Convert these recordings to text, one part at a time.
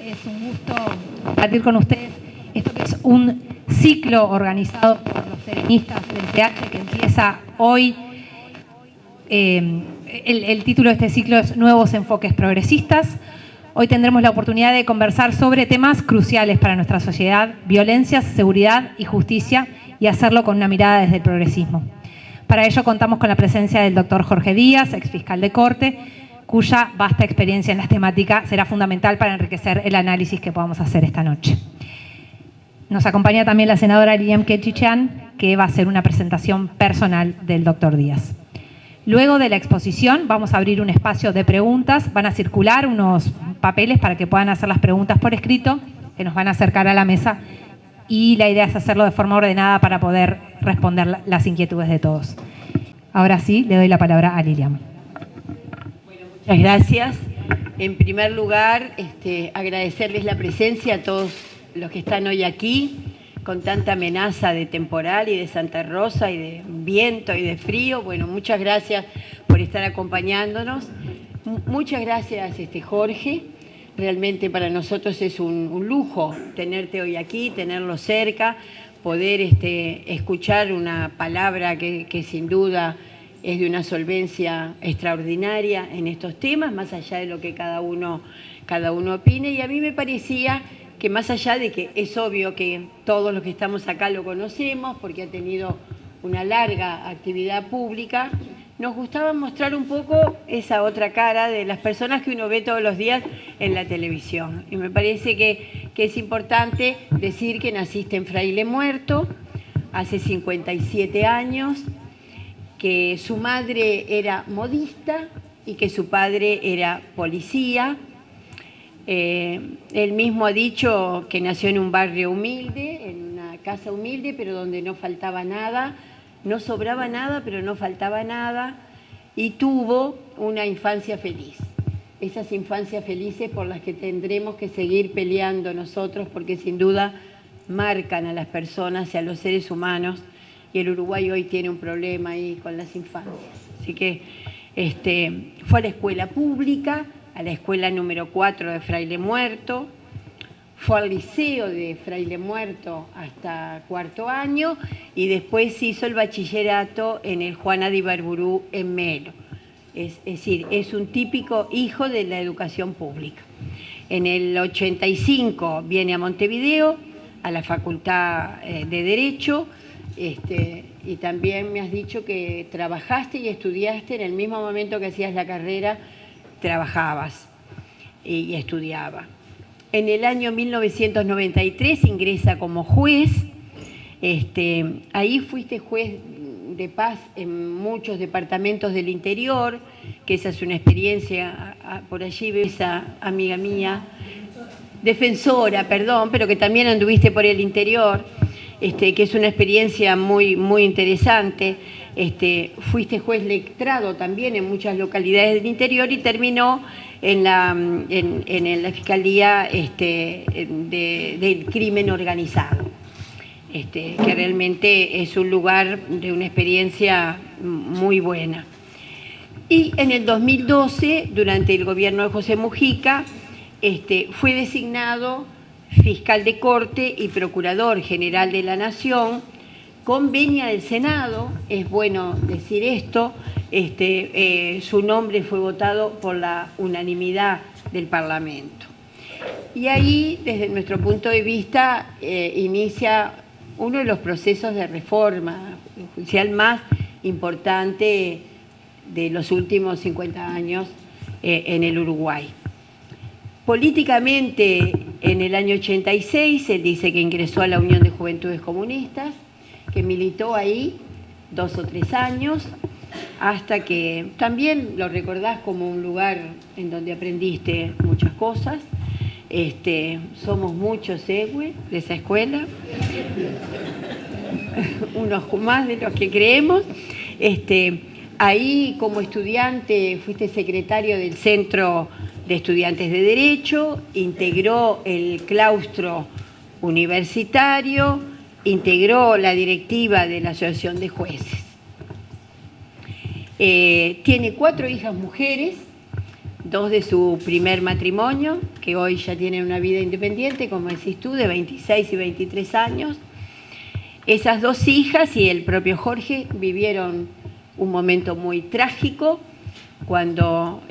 Es un gusto compartir con ustedes esto que es un ciclo organizado por los serenistas del PH que empieza hoy. El título de este ciclo es Nuevos Enfoques Progresistas. Hoy tendremos la oportunidad de conversar sobre temas cruciales para nuestra sociedad: violencia, seguridad y justicia, y hacerlo con una mirada desde el progresismo. Para ello contamos con la presencia del doctor Jorge Díaz, exfiscal de Corte, cuya vasta experiencia en las temáticas será fundamental para enriquecer el análisis que podamos hacer esta noche. Nos acompaña también la senadora Lilian Quechichán, que va a hacer una presentación personal del doctor Díaz. Luego de la exposición vamos a abrir un espacio de preguntas. Van a circular unos papeles para que puedan hacer las preguntas por escrito, que nos van a acercar a la mesa, y la idea es hacerlo de forma ordenada para poder responder las inquietudes de todos. Ahora sí, le doy la palabra a Lilian. Muchas gracias. En primer lugar, agradecerles la presencia a todos los que están hoy aquí, con tanta amenaza de temporal y de Santa Rosa y de viento y de frío. Bueno, muchas gracias por estar acompañándonos. Muchas gracias, Jorge. Realmente para nosotros es un lujo tenerte hoy aquí, tenerlo cerca, poder escuchar una palabra que sin duda es de una solvencia extraordinaria en estos temas, más allá de lo que cada uno opine. Y a mí me parecía que, más allá de que es obvio que todos los que estamos acá lo conocemos porque ha tenido una larga actividad pública, nos gustaba mostrar un poco esa otra cara de las personas que uno ve todos los días en la televisión. Y me parece que es importante decir que naciste en Fraile Muerto hace 57 años, que su madre era modista y que su padre era policía. Él mismo ha dicho que nació en un barrio humilde, en una casa humilde, pero donde no faltaba nada, no sobraba nada, pero no faltaba nada, y tuvo una infancia feliz. Esas infancias felices por las que tendremos que seguir peleando nosotros, porque sin duda marcan a las personas y a los seres humanos, y el Uruguay hoy tiene un problema ahí con las infancias. Así que fue a la escuela pública, a la escuela número 4 de Fraile Muerto, fue al liceo de Fraile Muerto hasta cuarto año y después hizo el bachillerato en el Juana de Ibarburú en Melo. Es decir, es un típico hijo de la educación pública. En el 85 viene a Montevideo, a la Facultad de Derecho, y también me has dicho que trabajaste y estudiaste en el mismo momento que hacías la carrera, trabajabas y estudiaba. En el año 1993 ingresa como juez. Ahí fuiste juez de paz en muchos departamentos del interior, que esa es una experiencia. Por allí ves a amiga mía, defensora, perdón, pero que también anduviste por el interior, que es una experiencia muy, muy interesante. Fuiste juez letrado también en muchas localidades del interior y terminó en la Fiscalía del Crimen Organizado, que realmente es un lugar de una experiencia muy buena. Y en el 2012, durante el gobierno de José Mujica, fue designado fiscal de Corte y procurador general de la Nación, con venia del Senado. Es bueno decir esto, su nombre fue votado por la unanimidad del Parlamento. Y ahí, desde nuestro punto de vista, inicia uno de los procesos de reforma judicial más importante de los últimos 50 años en el Uruguay. Políticamente, en el año 86, él dice que ingresó a la Unión de Juventudes Comunistas, que militó ahí 2 o 3 años, hasta que también lo recordás como un lugar en donde aprendiste muchas cosas. Somos muchos de esa escuela, unos más de los que creemos. Ahí, como estudiante, fuiste secretario del Centro de Estudiantes de Derecho, integró el claustro universitario, integró la directiva de la Asociación de Jueces. Tiene 4 hijas mujeres, dos de su primer matrimonio, que hoy ya tienen una vida independiente, como decís tú, de 26 y 23 años. Esas dos hijas y el propio Jorge vivieron un momento muy trágico cuando,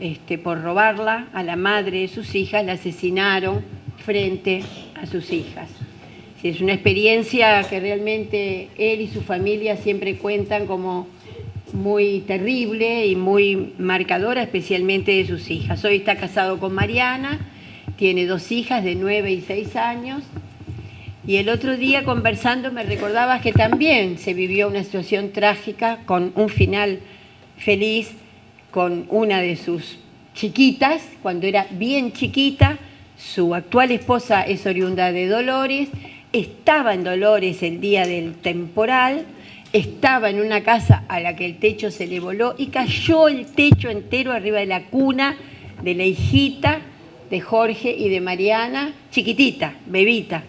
por robarla a la madre de sus hijas, la asesinaron frente a sus hijas. Sí, es una experiencia que realmente él y su familia siempre cuentan como muy terrible y muy marcadora, especialmente de sus hijas. Hoy está casado con Mariana, tiene dos hijas de 9 y 6 años, y el otro día conversando me recordabas que también se vivió una situación trágica con un final feliz con una de sus chiquitas, cuando era bien chiquita. Su actual esposa es oriunda de Dolores, estaba en Dolores el día del temporal, estaba en una casa a la que el techo se le voló y cayó el techo entero arriba de la cuna de la hijita de Jorge y de Mariana, chiquitita, bebita.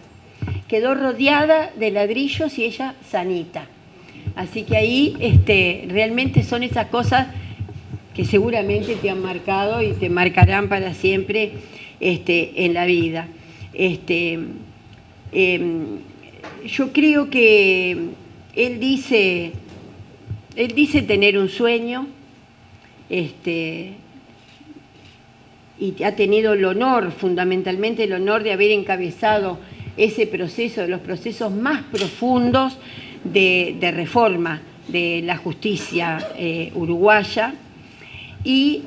Quedó rodeada de ladrillos y ella sanita. Así que ahí realmente son esas cosas que seguramente te han marcado y te marcarán para siempre en la vida. Yo creo que él dice tener un sueño, y ha tenido el honor, fundamentalmente el honor de haber encabezado ese proceso, de los procesos más profundos de reforma de la justicia uruguaya, y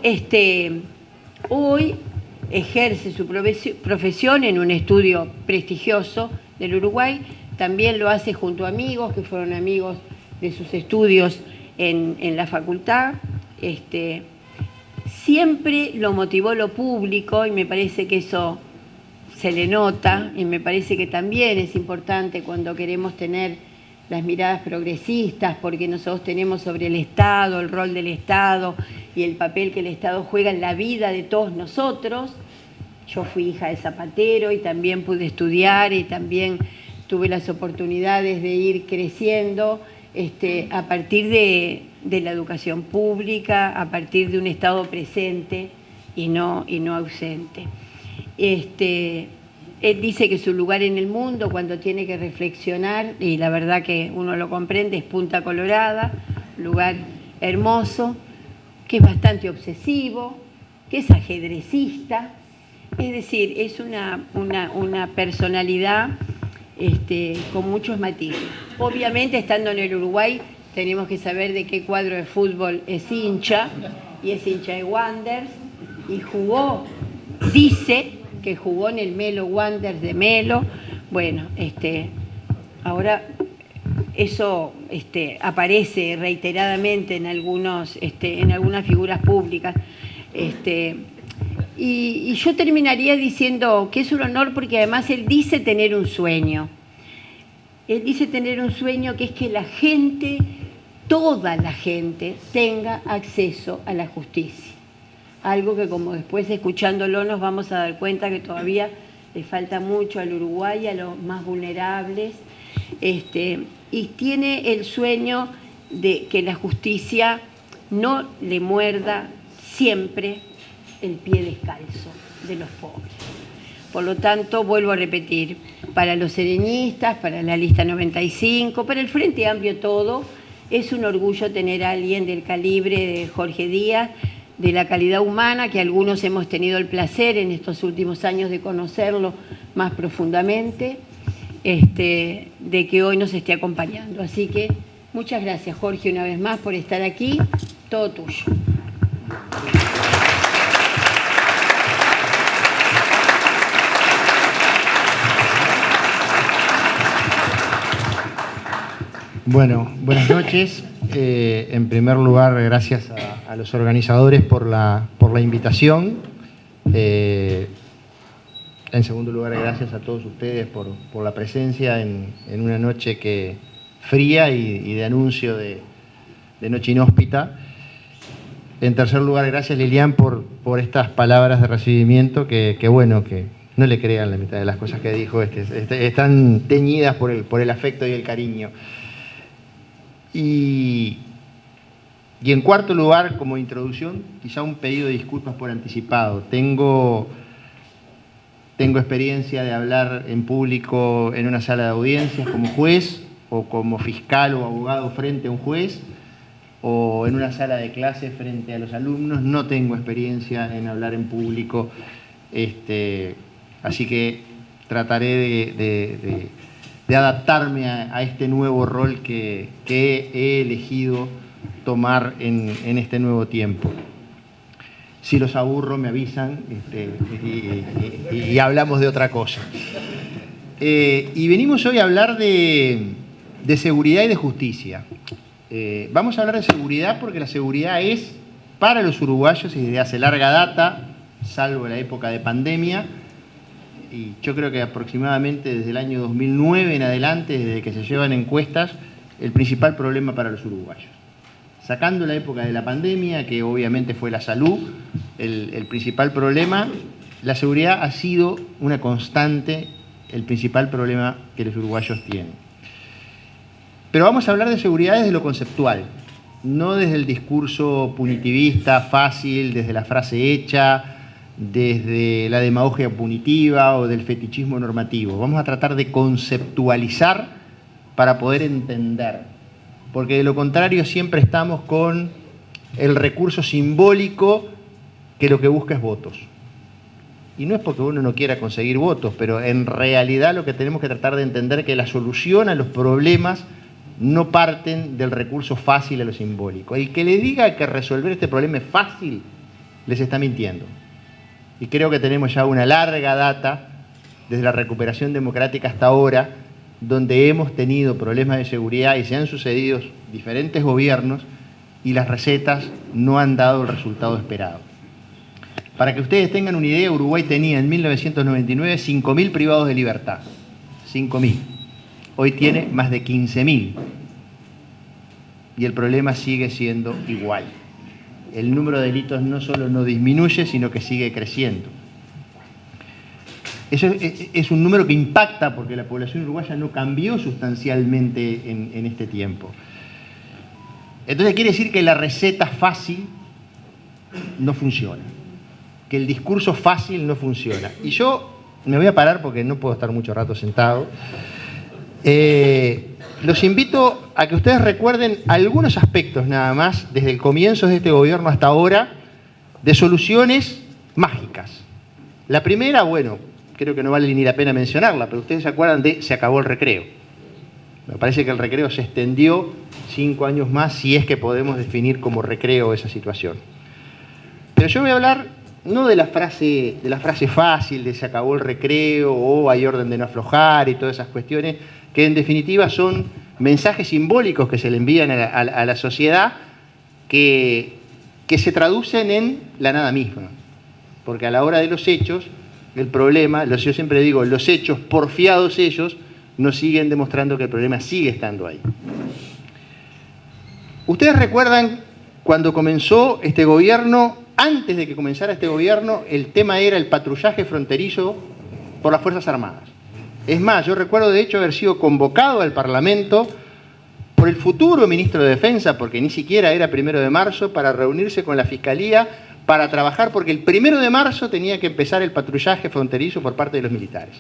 hoy ejerce su profesión en un estudio prestigioso del Uruguay. También lo hace junto a amigos que fueron amigos de sus estudios en la facultad. Siempre lo motivó lo público y me parece que eso se le nota, y me parece que también es importante cuando queremos tener las miradas progresistas, porque nosotros tenemos sobre el Estado, el rol del Estado y el papel que el Estado juega en la vida de todos nosotros. Yo fui hija de zapatero y también pude estudiar y también tuve las oportunidades de ir creciendo a partir de la educación pública, a partir de un Estado presente y no ausente. Él dice que su lugar en el mundo, cuando tiene que reflexionar, y la verdad que uno lo comprende, es Punta Colorada, lugar hermoso, que es bastante obsesivo, que es ajedrecista, es decir, es una personalidad con muchos matices. Obviamente, estando en el Uruguay, tenemos que saber de qué cuadro de fútbol es hincha, y es hincha de Wanderers, y dice que jugó en el Melo Wanderers de Melo. Bueno, ahora eso aparece reiteradamente en algunas figuras públicas. Y yo terminaría diciendo que es un honor porque además él dice tener un sueño. Él dice tener un sueño que es que la gente, toda la gente, tenga acceso a la justicia. Algo que, como después escuchándolo nos vamos a dar cuenta que todavía le falta mucho al Uruguay, a los más vulnerables, y tiene el sueño de que la justicia no le muerda siempre el pie descalzo de los pobres. Por lo tanto, vuelvo a repetir, para los sereñistas, para la lista 95, para el Frente Amplio todo, es un orgullo tener a alguien del calibre de Jorge Díaz, de la calidad humana, que algunos hemos tenido el placer en estos últimos años de conocerlo más profundamente, de que hoy nos esté acompañando. Así que muchas gracias, Jorge, una vez más por estar aquí. Todo tuyo. Bueno, buenas noches. En primer lugar, gracias a los organizadores por la invitación. En segundo lugar, gracias a todos ustedes por la presencia en una noche fría y de anuncio de noche inhóspita. En tercer lugar, gracias, Lilian, por estas palabras de recibimiento que bueno, que no le crean la mitad de las cosas que dijo. Están teñidas por el afecto y el cariño. Y Y en cuarto lugar, como introducción, quizá un pedido de disculpas por anticipado. Tengo experiencia de hablar en público en una sala de audiencias como juez, o como fiscal o abogado frente a un juez, o en una sala de clases frente a los alumnos. No tengo experiencia en hablar en público, así que trataré de adaptarme a este nuevo rol que he elegido tomar en este nuevo tiempo. Si los aburro, me avisan y hablamos de otra cosa. Y venimos hoy a hablar de seguridad y de justicia. Vamos a hablar de seguridad porque la seguridad es, para los uruguayos y desde hace larga data, salvo la época de pandemia, y yo creo que aproximadamente desde el año 2009 en adelante, desde que se llevan encuestas, el principal problema para los uruguayos. Sacando la época de la pandemia, que obviamente fue la salud, el principal problema, la seguridad ha sido una constante, el principal problema que los uruguayos tienen. Pero vamos a hablar de seguridad desde lo conceptual, no desde el discurso punitivista, fácil, desde la frase hecha, desde la demagogia punitiva o del fetichismo normativo. Vamos a tratar de conceptualizar para poder entender, porque de lo contrario siempre estamos con el recurso simbólico que lo que busca es votos. Y no es porque uno no quiera conseguir votos, pero en realidad lo que tenemos que tratar de entender es que la solución a los problemas no parten del recurso fácil a lo simbólico. El que le diga que resolver este problema es fácil, les está mintiendo. Y creo que tenemos ya una larga data, desde la recuperación democrática hasta ahora, donde hemos tenido problemas de seguridad y se han sucedido diferentes gobiernos y las recetas no han dado el resultado esperado. Para que ustedes tengan una idea, Uruguay tenía en 1999 5.000 privados de libertad. 5.000. Hoy tiene más de 15.000. Y el problema sigue siendo igual. El número de delitos no solo no disminuye, sino que sigue creciendo. Eso es un número que impacta porque la población uruguaya no cambió sustancialmente en este tiempo. Entonces quiere decir que la receta fácil no funciona, que el discurso fácil no funciona. Y yo me voy a parar porque no puedo estar mucho rato sentado. Los invito a que ustedes recuerden algunos aspectos nada más, desde el comienzo de este gobierno hasta ahora, de soluciones mágicas. La primera, bueno, creo que no vale ni la pena mencionarla, pero ustedes se acuerdan de se acabó el recreo. Me parece que el recreo se extendió 5 años más, si es que podemos definir como recreo esa situación. Pero yo voy a hablar no de la frase fácil de se acabó el recreo o hay orden de no aflojar y todas esas cuestiones, que en definitiva son mensajes simbólicos que se le envían a la sociedad que se traducen en la nada misma. Porque a la hora de los hechos, el problema, yo siempre digo, los hechos, porfiados ellos, nos siguen demostrando que el problema sigue estando ahí. Ustedes recuerdan cuando comenzó este gobierno, antes de que comenzara este gobierno, el tema era el patrullaje fronterizo por las Fuerzas Armadas. Es más, yo recuerdo de hecho haber sido convocado al Parlamento por el futuro ministro de Defensa, porque ni siquiera era 1 de marzo, para reunirse con la Fiscalía para trabajar, porque el 1 de marzo tenía que empezar el patrullaje fronterizo por parte de los militares.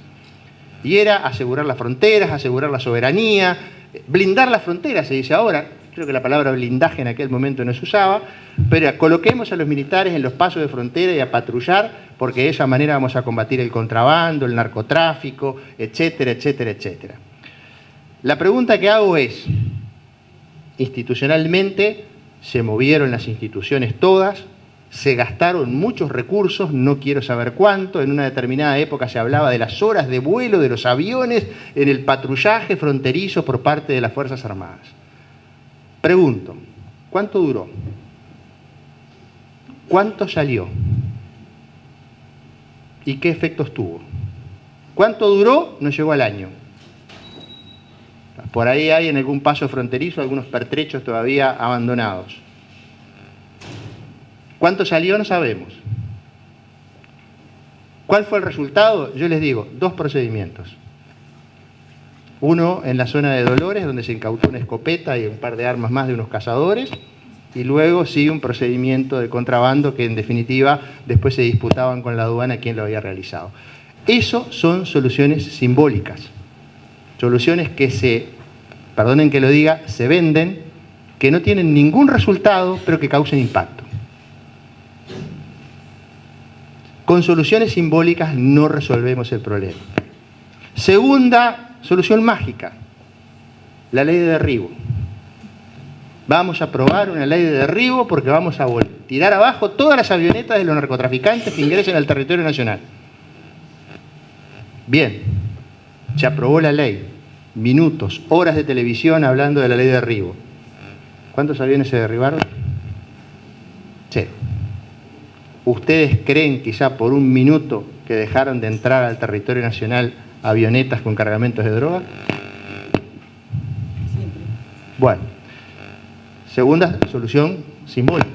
Y era asegurar las fronteras, asegurar la soberanía, blindar las fronteras, se dice ahora. Creo que la palabra blindaje en aquel momento no se usaba, pero coloquemos a los militares en los pasos de frontera y a patrullar, porque de esa manera vamos a combatir el contrabando, el narcotráfico, etcétera, etcétera, etcétera. La pregunta que hago es, institucionalmente se movieron las instituciones todas, se gastaron muchos recursos, no quiero saber cuánto, en una determinada época se hablaba de las horas de vuelo de los aviones en el patrullaje fronterizo por parte de las Fuerzas Armadas. Pregunto, ¿cuánto duró? ¿Cuánto salió? ¿Y qué efectos tuvo? ¿Cuánto duró? No llegó al año. Por ahí hay en algún paso fronterizo algunos pertrechos todavía abandonados. ¿Cuánto salió? No sabemos. ¿Cuál fue el resultado? Yo les digo, 2 procedimientos. Uno en la zona de Dolores, donde se incautó una escopeta y un par de armas más de unos cazadores, y luego sí un procedimiento de contrabando que en definitiva después se disputaban con la aduana quién lo había realizado. Eso son soluciones simbólicas, soluciones que perdonen que lo diga, se venden, que no tienen ningún resultado, pero que causen impacto. Con soluciones simbólicas no resolvemos el problema. Segunda solución mágica, la ley de derribo. Vamos a aprobar una ley de derribo porque vamos a tirar abajo todas las avionetas de los narcotraficantes que ingresen al territorio nacional. Bien, se aprobó la ley. Minutos, horas de televisión hablando de la ley de derribo. ¿Cuántos aviones se derribaron? 0. ¿Ustedes creen quizá por un minuto que dejaron de entrar al territorio nacional avionetas con cargamentos de droga? Siempre. Bueno, segunda solución simbólica.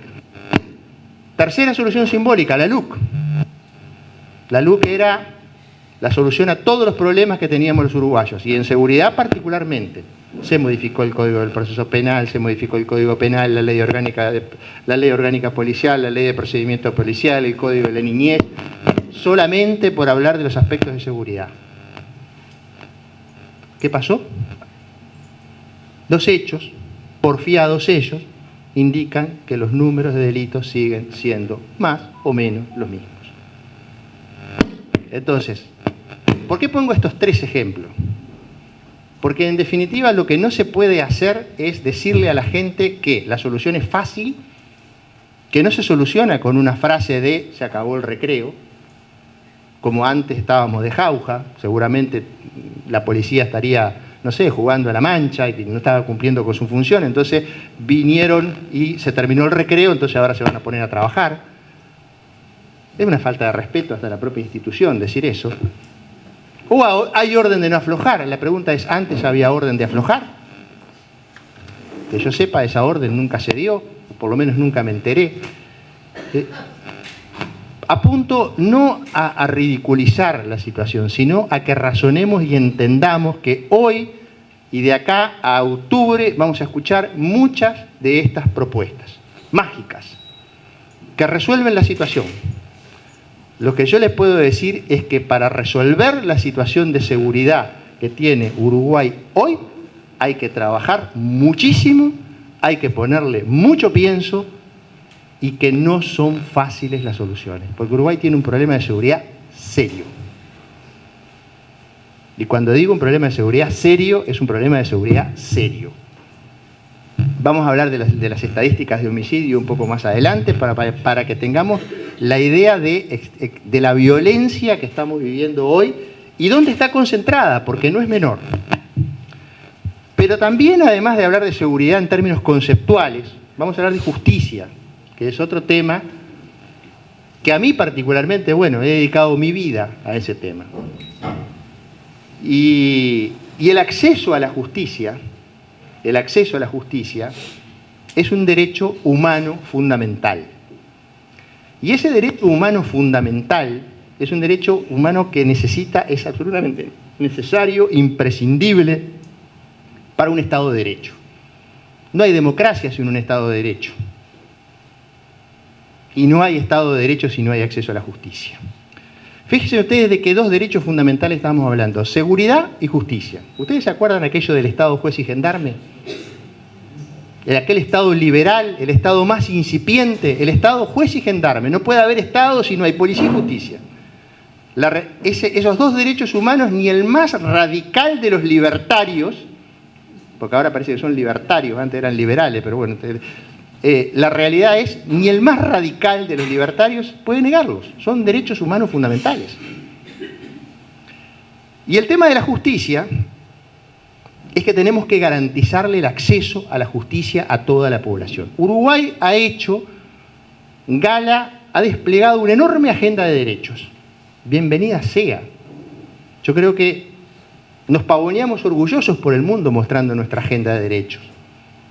Tercera solución simbólica, la LUC. La LUC era la solución a todos los problemas que teníamos los uruguayos, y en seguridad particularmente. Se modificó el Código del Proceso Penal, se modificó el Código Penal, la ley orgánica policial, la ley de procedimiento policial, el Código de la Niñez, solamente por hablar de los aspectos de seguridad. ¿Qué pasó? Los hechos, porfiados ellos, indican que los números de delitos siguen siendo más o menos los mismos. Entonces, ¿por qué pongo estos 3 ejemplos? Porque en definitiva lo que no se puede hacer es decirle a la gente que la solución es fácil, que no se soluciona con una frase de se acabó el recreo, como antes estábamos de jauja, seguramente la policía estaría, no sé, jugando a la mancha y no estaba cumpliendo con su función, entonces vinieron y se terminó el recreo, entonces ahora se van a poner a trabajar. Es una falta de respeto hasta la propia institución decir eso. ¿O hay orden de no aflojar? La pregunta es, ¿antes había orden de aflojar? Que yo sepa, esa orden nunca se dio, o por lo menos nunca me enteré. Apunto no a ridiculizar la situación, sino a que razonemos y entendamos que hoy y de acá a octubre vamos a escuchar muchas de estas propuestas mágicas que resuelven la situación. Lo que yo les puedo decir es que para resolver la situación de seguridad que tiene Uruguay hoy, hay que trabajar muchísimo, hay que ponerle mucho pienso y que no son fáciles las soluciones. Porque Uruguay tiene un problema de seguridad serio. Y cuando digo un problema de seguridad serio, es un problema de seguridad serio. Vamos a hablar de las estadísticas de homicidio un poco más adelante para que tengamos la idea de la violencia que estamos viviendo hoy y dónde está concentrada, porque no es menor. Pero también, además de hablar de seguridad en términos conceptuales, vamos a hablar de justicia, que es otro tema que a mí particularmente, bueno, he dedicado mi vida a ese tema. Y el acceso a la justicia, es un derecho humano fundamental. Y ese derecho humano fundamental es un derecho humano que es absolutamente necesario, imprescindible para un Estado de Derecho. No hay democracia sin un Estado de Derecho. Y no hay Estado de Derecho si no hay acceso a la justicia. Fíjense ustedes de qué 2 derechos fundamentales estamos hablando: seguridad y justicia. ¿Ustedes se acuerdan aquello del Estado juez y gendarme? Aquel Estado liberal, el Estado más incipiente, el Estado juez y gendarme. No puede haber Estado si no hay policía y justicia. Esos 2 derechos humanos, ni el más radical de los libertarios, porque ahora parece que son libertarios, antes eran liberales, pero bueno, la realidad es, ni el más radical de los libertarios puede negarlos. Son derechos humanos fundamentales. Y el tema de la justicia es que tenemos que garantizarle el acceso a la justicia a toda la población. Uruguay ha hecho gala, ha desplegado una enorme agenda de derechos. Bienvenida sea. Yo creo que nos pavoneamos orgullosos por el mundo mostrando nuestra agenda de derechos.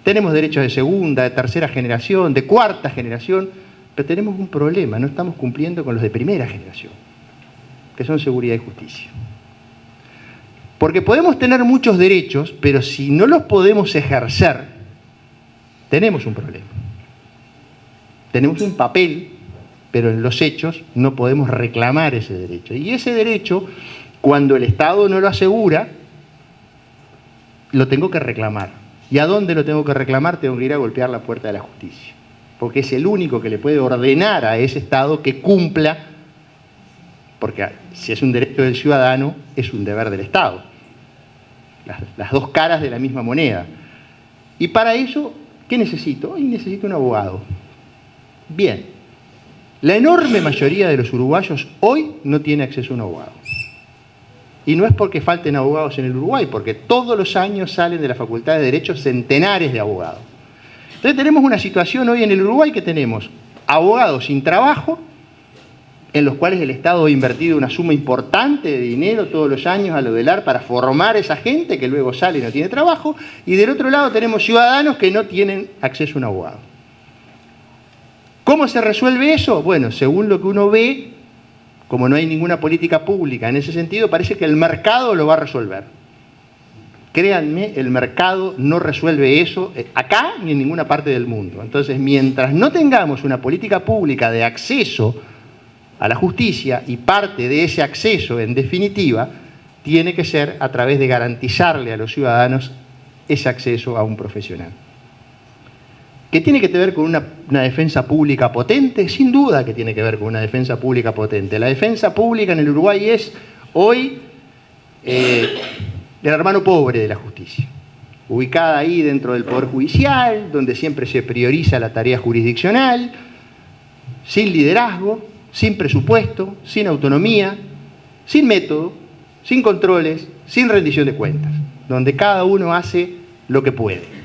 Tenemos derechos de segunda, de tercera generación, de cuarta generación, pero tenemos un problema, no estamos cumpliendo con los de primera generación, que son seguridad y justicia. Porque podemos tener muchos derechos, pero si no los podemos ejercer, tenemos un problema. Tenemos un papel, pero en los hechos no podemos reclamar ese derecho. Y ese derecho, cuando el Estado no lo asegura, lo tengo que reclamar. ¿Y a dónde lo tengo que reclamar? Tengo que ir a golpear la puerta de la justicia. Porque es el único que le puede ordenar a ese Estado que cumpla, porque si es un derecho del ciudadano, es un deber del Estado. Las dos caras de la misma moneda. Y para eso, ¿qué necesito? Hoy necesito un abogado. Bien. La enorme mayoría de los uruguayos hoy no tiene acceso a un abogado. Y no es porque falten abogados en el Uruguay, porque todos los años salen de la Facultad de Derecho centenares de abogados. Entonces tenemos una situación hoy en el Uruguay que tenemos abogados sin trabajo, en los cuales el Estado ha invertido una suma importante de dinero todos los años a lo del AR para formar a esa gente que luego sale y no tiene trabajo, y del otro lado tenemos ciudadanos que no tienen acceso a un abogado. ¿Cómo se resuelve eso? Bueno, según lo que uno ve, como no hay ninguna política pública en ese sentido, parece que el mercado lo va a resolver. Créanme, el mercado no resuelve eso acá ni en ninguna parte del mundo. Entonces, mientras no tengamos una política pública de acceso a la justicia, y parte de ese acceso, en definitiva, tiene que ser a través de garantizarle a los ciudadanos ese acceso a un profesional. ¿Qué tiene que ver con una defensa pública potente? Sin duda que tiene que ver con una defensa pública potente. La defensa pública en el Uruguay es hoy el hermano pobre de la justicia, ubicada ahí dentro del Poder Judicial, donde siempre se prioriza la tarea jurisdiccional, sin liderazgo, sin presupuesto, sin autonomía, sin método, sin controles, sin rendición de cuentas, donde cada uno hace lo que puede.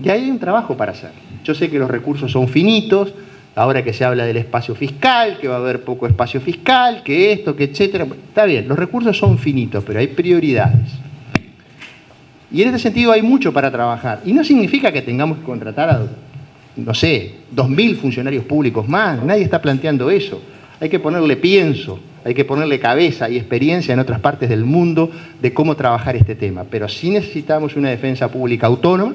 Y ahí hay un trabajo para hacer. Yo sé que los recursos son finitos, ahora que se habla del espacio fiscal, que va a haber poco espacio fiscal, que esto, que etcétera. Está bien, los recursos son finitos, pero hay prioridades. Y en este sentido hay mucho para trabajar. Y no significa que tengamos que contratar a, no sé, 2.000 funcionarios públicos más. Nadie está planteando eso. Hay que ponerle pienso, hay que ponerle cabeza y experiencia en otras partes del mundo de cómo trabajar este tema. Pero sí necesitamos una defensa pública autónoma,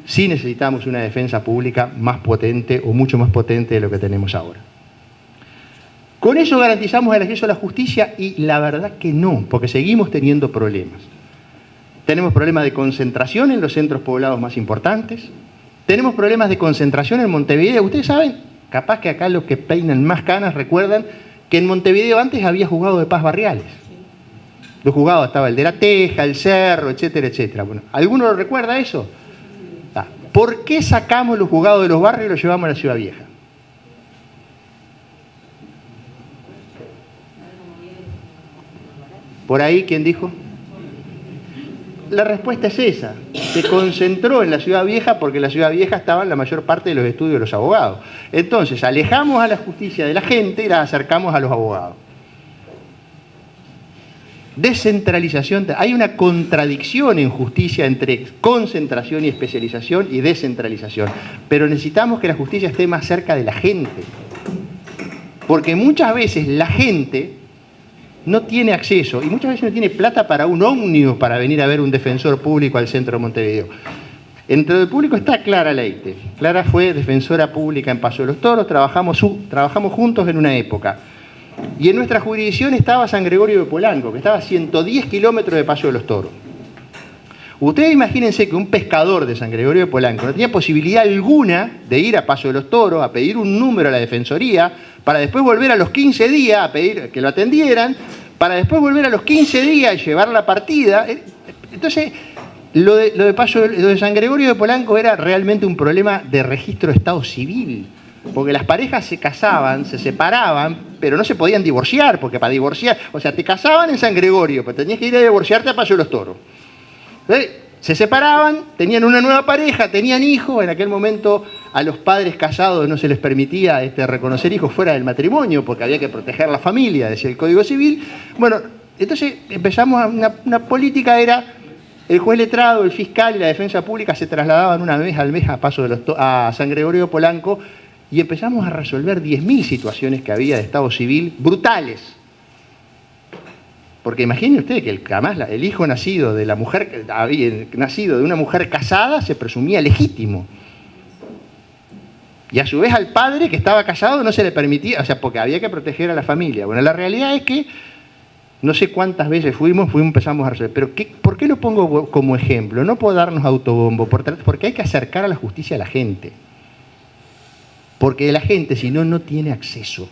sí necesitamos una defensa pública más potente o mucho más potente de lo que tenemos ahora. ¿Con eso garantizamos el acceso a la justicia? Y la verdad que no, porque seguimos teniendo problemas. Tenemos problemas de concentración en los centros poblados más importantes, tenemos problemas de concentración en Montevideo. Ustedes saben, capaz que acá los que peinan más canas recuerdan que en Montevideo antes había juzgado de paz barriales. Los juzgados estaba el de La Teja, el Cerro, etcétera, etcétera. Bueno, ¿alguno lo recuerda eso? ¿Por qué sacamos los juzgados de los barrios y los llevamos a la Ciudad Vieja? ¿Por ahí quién dijo? La respuesta es esa. Se concentró en la Ciudad Vieja porque en la Ciudad Vieja estaban la mayor parte de los estudios de los abogados. Entonces, alejamos a la justicia de la gente y la acercamos a los abogados. Descentralización. Hay una contradicción en justicia entre concentración y especialización y descentralización. Pero necesitamos que la justicia esté más cerca de la gente. Porque muchas veces la gente no tiene acceso y muchas veces no tiene plata para un ómnibus para venir a ver un defensor público al centro de Montevideo. Entre el público está Clara Leite. Clara fue defensora pública en Paso de los Toros, trabajamos juntos en una época. Y en nuestra jurisdicción estaba San Gregorio de Polanco, que estaba a 110 kilómetros de Paso de los Toros. Ustedes imagínense que un pescador de San Gregorio de Polanco no tenía posibilidad alguna de ir a Paso de los Toros a pedir un número a la Defensoría, para después volver a los 15 días a pedir que lo atendieran, para después volver a los 15 días y llevar la partida. Entonces, lo de San Gregorio de Polanco era realmente un problema de registro de estado civil, porque las parejas se casaban, se separaban, pero no se podían divorciar, porque para divorciar, o sea, te casaban en San Gregorio, pero tenías que ir a divorciarte a Paso de los Toros. Se separaban, tenían una nueva pareja, tenían hijos. En aquel momento a los padres casados no se les permitía reconocer hijos fuera del matrimonio porque había que proteger la familia, decía el Código Civil. Bueno, entonces empezamos a una política, era el juez letrado, el fiscal y la defensa pública se trasladaban una vez al mes a San Gregorio de Polanco y empezamos a resolver 10.000 situaciones que había de estado civil brutales. Porque imaginen ustedes que además el hijo nacido de la mujer, nacido de una mujer casada, se presumía legítimo. Y a su vez al padre que estaba casado no se le permitía, o sea, porque había que proteger a la familia. Bueno, la realidad es que no sé cuántas veces empezamos a resolver, pero ¿por qué lo pongo como ejemplo? No por darnos autobombo, porque hay que acercar a la justicia a la gente. Porque la gente, si no, no tiene acceso.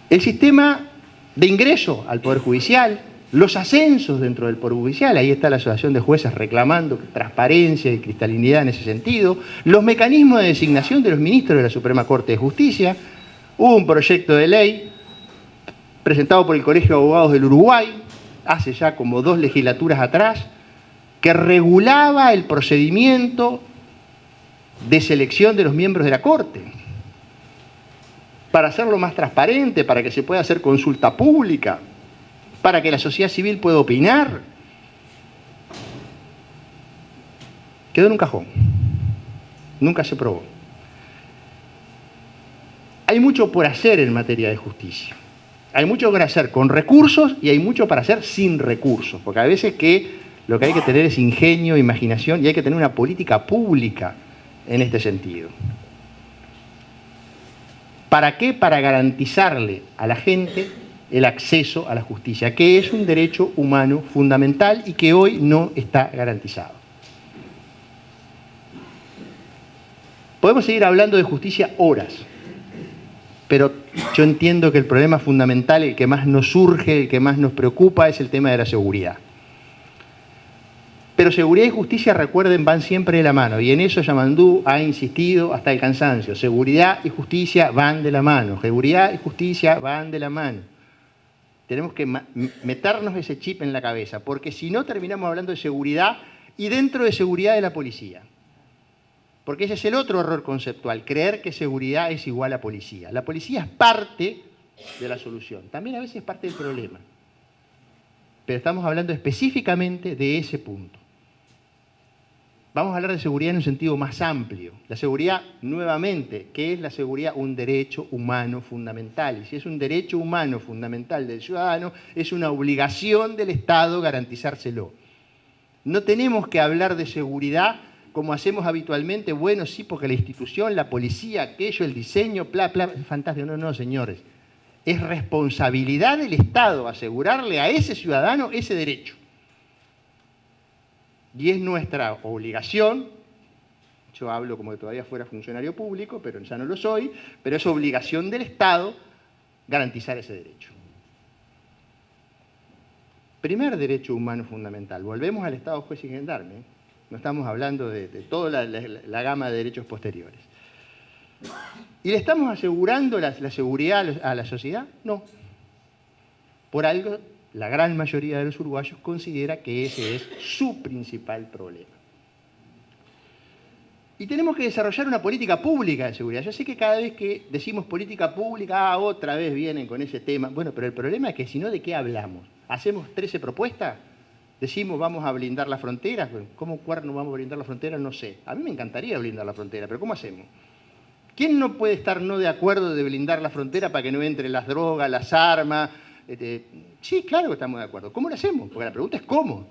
El sistema de ingreso al Poder Judicial, los ascensos dentro del Poder Judicial, ahí está la Asociación de Jueces reclamando transparencia y cristalinidad en ese sentido, los mecanismos de designación de los ministros de la Suprema Corte de Justicia. Hubo un proyecto de ley presentado por el Colegio de Abogados del Uruguay, hace ya como 2 legislaturas atrás, que regulaba el procedimiento de selección de los miembros de la Corte, para hacerlo más transparente, para que se pueda hacer consulta pública, para que la sociedad civil pueda opinar. Quedó en un cajón. Nunca se probó. Hay mucho por hacer en materia de justicia. Hay mucho por hacer con recursos y hay mucho para hacer sin recursos, porque a veces lo que hay que tener es ingenio, imaginación, y hay que tener una política pública en este sentido. ¿Para qué? Para garantizarle a la gente el acceso a la justicia, que es un derecho humano fundamental y que hoy no está garantizado. Podemos seguir hablando de justicia horas, pero yo entiendo que el problema fundamental, el que más nos surge, el que más nos preocupa, es el tema de la seguridad. Pero seguridad y justicia, recuerden, van siempre de la mano, y en eso Yamandú ha insistido hasta el cansancio. Seguridad y justicia van de la mano, seguridad y justicia van de la mano. Tenemos que meternos ese chip en la cabeza, porque si no terminamos hablando de seguridad y dentro de seguridad de la policía. Porque ese es el otro error conceptual, creer que seguridad es igual a policía. La policía es parte de la solución, también a veces es parte del problema. Pero estamos hablando específicamente de ese punto. Vamos a hablar de seguridad en un sentido más amplio. La seguridad, nuevamente, ¿qué es la seguridad? Un derecho humano fundamental. Y si es un derecho humano fundamental del ciudadano, es una obligación del Estado garantizárselo. No tenemos que hablar de seguridad como hacemos habitualmente, bueno, sí, porque la institución, la policía, aquello, el diseño, fantástico. No, señores. Es responsabilidad del Estado asegurarle a ese ciudadano ese derecho. Y es nuestra obligación, yo hablo como que todavía fuera funcionario público, pero ya no lo soy, pero es obligación del Estado garantizar ese derecho. Primer derecho humano fundamental. Volvemos al Estado, juez y gendarme. No estamos hablando de toda la gama de derechos posteriores. ¿Y le estamos asegurando la seguridad a la sociedad? No. Por algo, la gran mayoría de los uruguayos considera que ese es su principal problema. Y tenemos que desarrollar una política pública de seguridad. Yo sé que cada vez que decimos política pública, otra vez vienen con ese tema. Bueno, pero el problema es que si no, ¿de qué hablamos? ¿Hacemos 13 propuestas? Decimos, vamos a blindar las fronteras. ¿Cómo cuerno vamos a blindar las fronteras? No sé. A mí me encantaría blindar la frontera, pero ¿cómo hacemos? ¿Quién no puede estar no de acuerdo de blindar la frontera para que no entren las drogas, las armas? Sí, claro que estamos de acuerdo. ¿Cómo lo hacemos? Porque la pregunta es ¿cómo?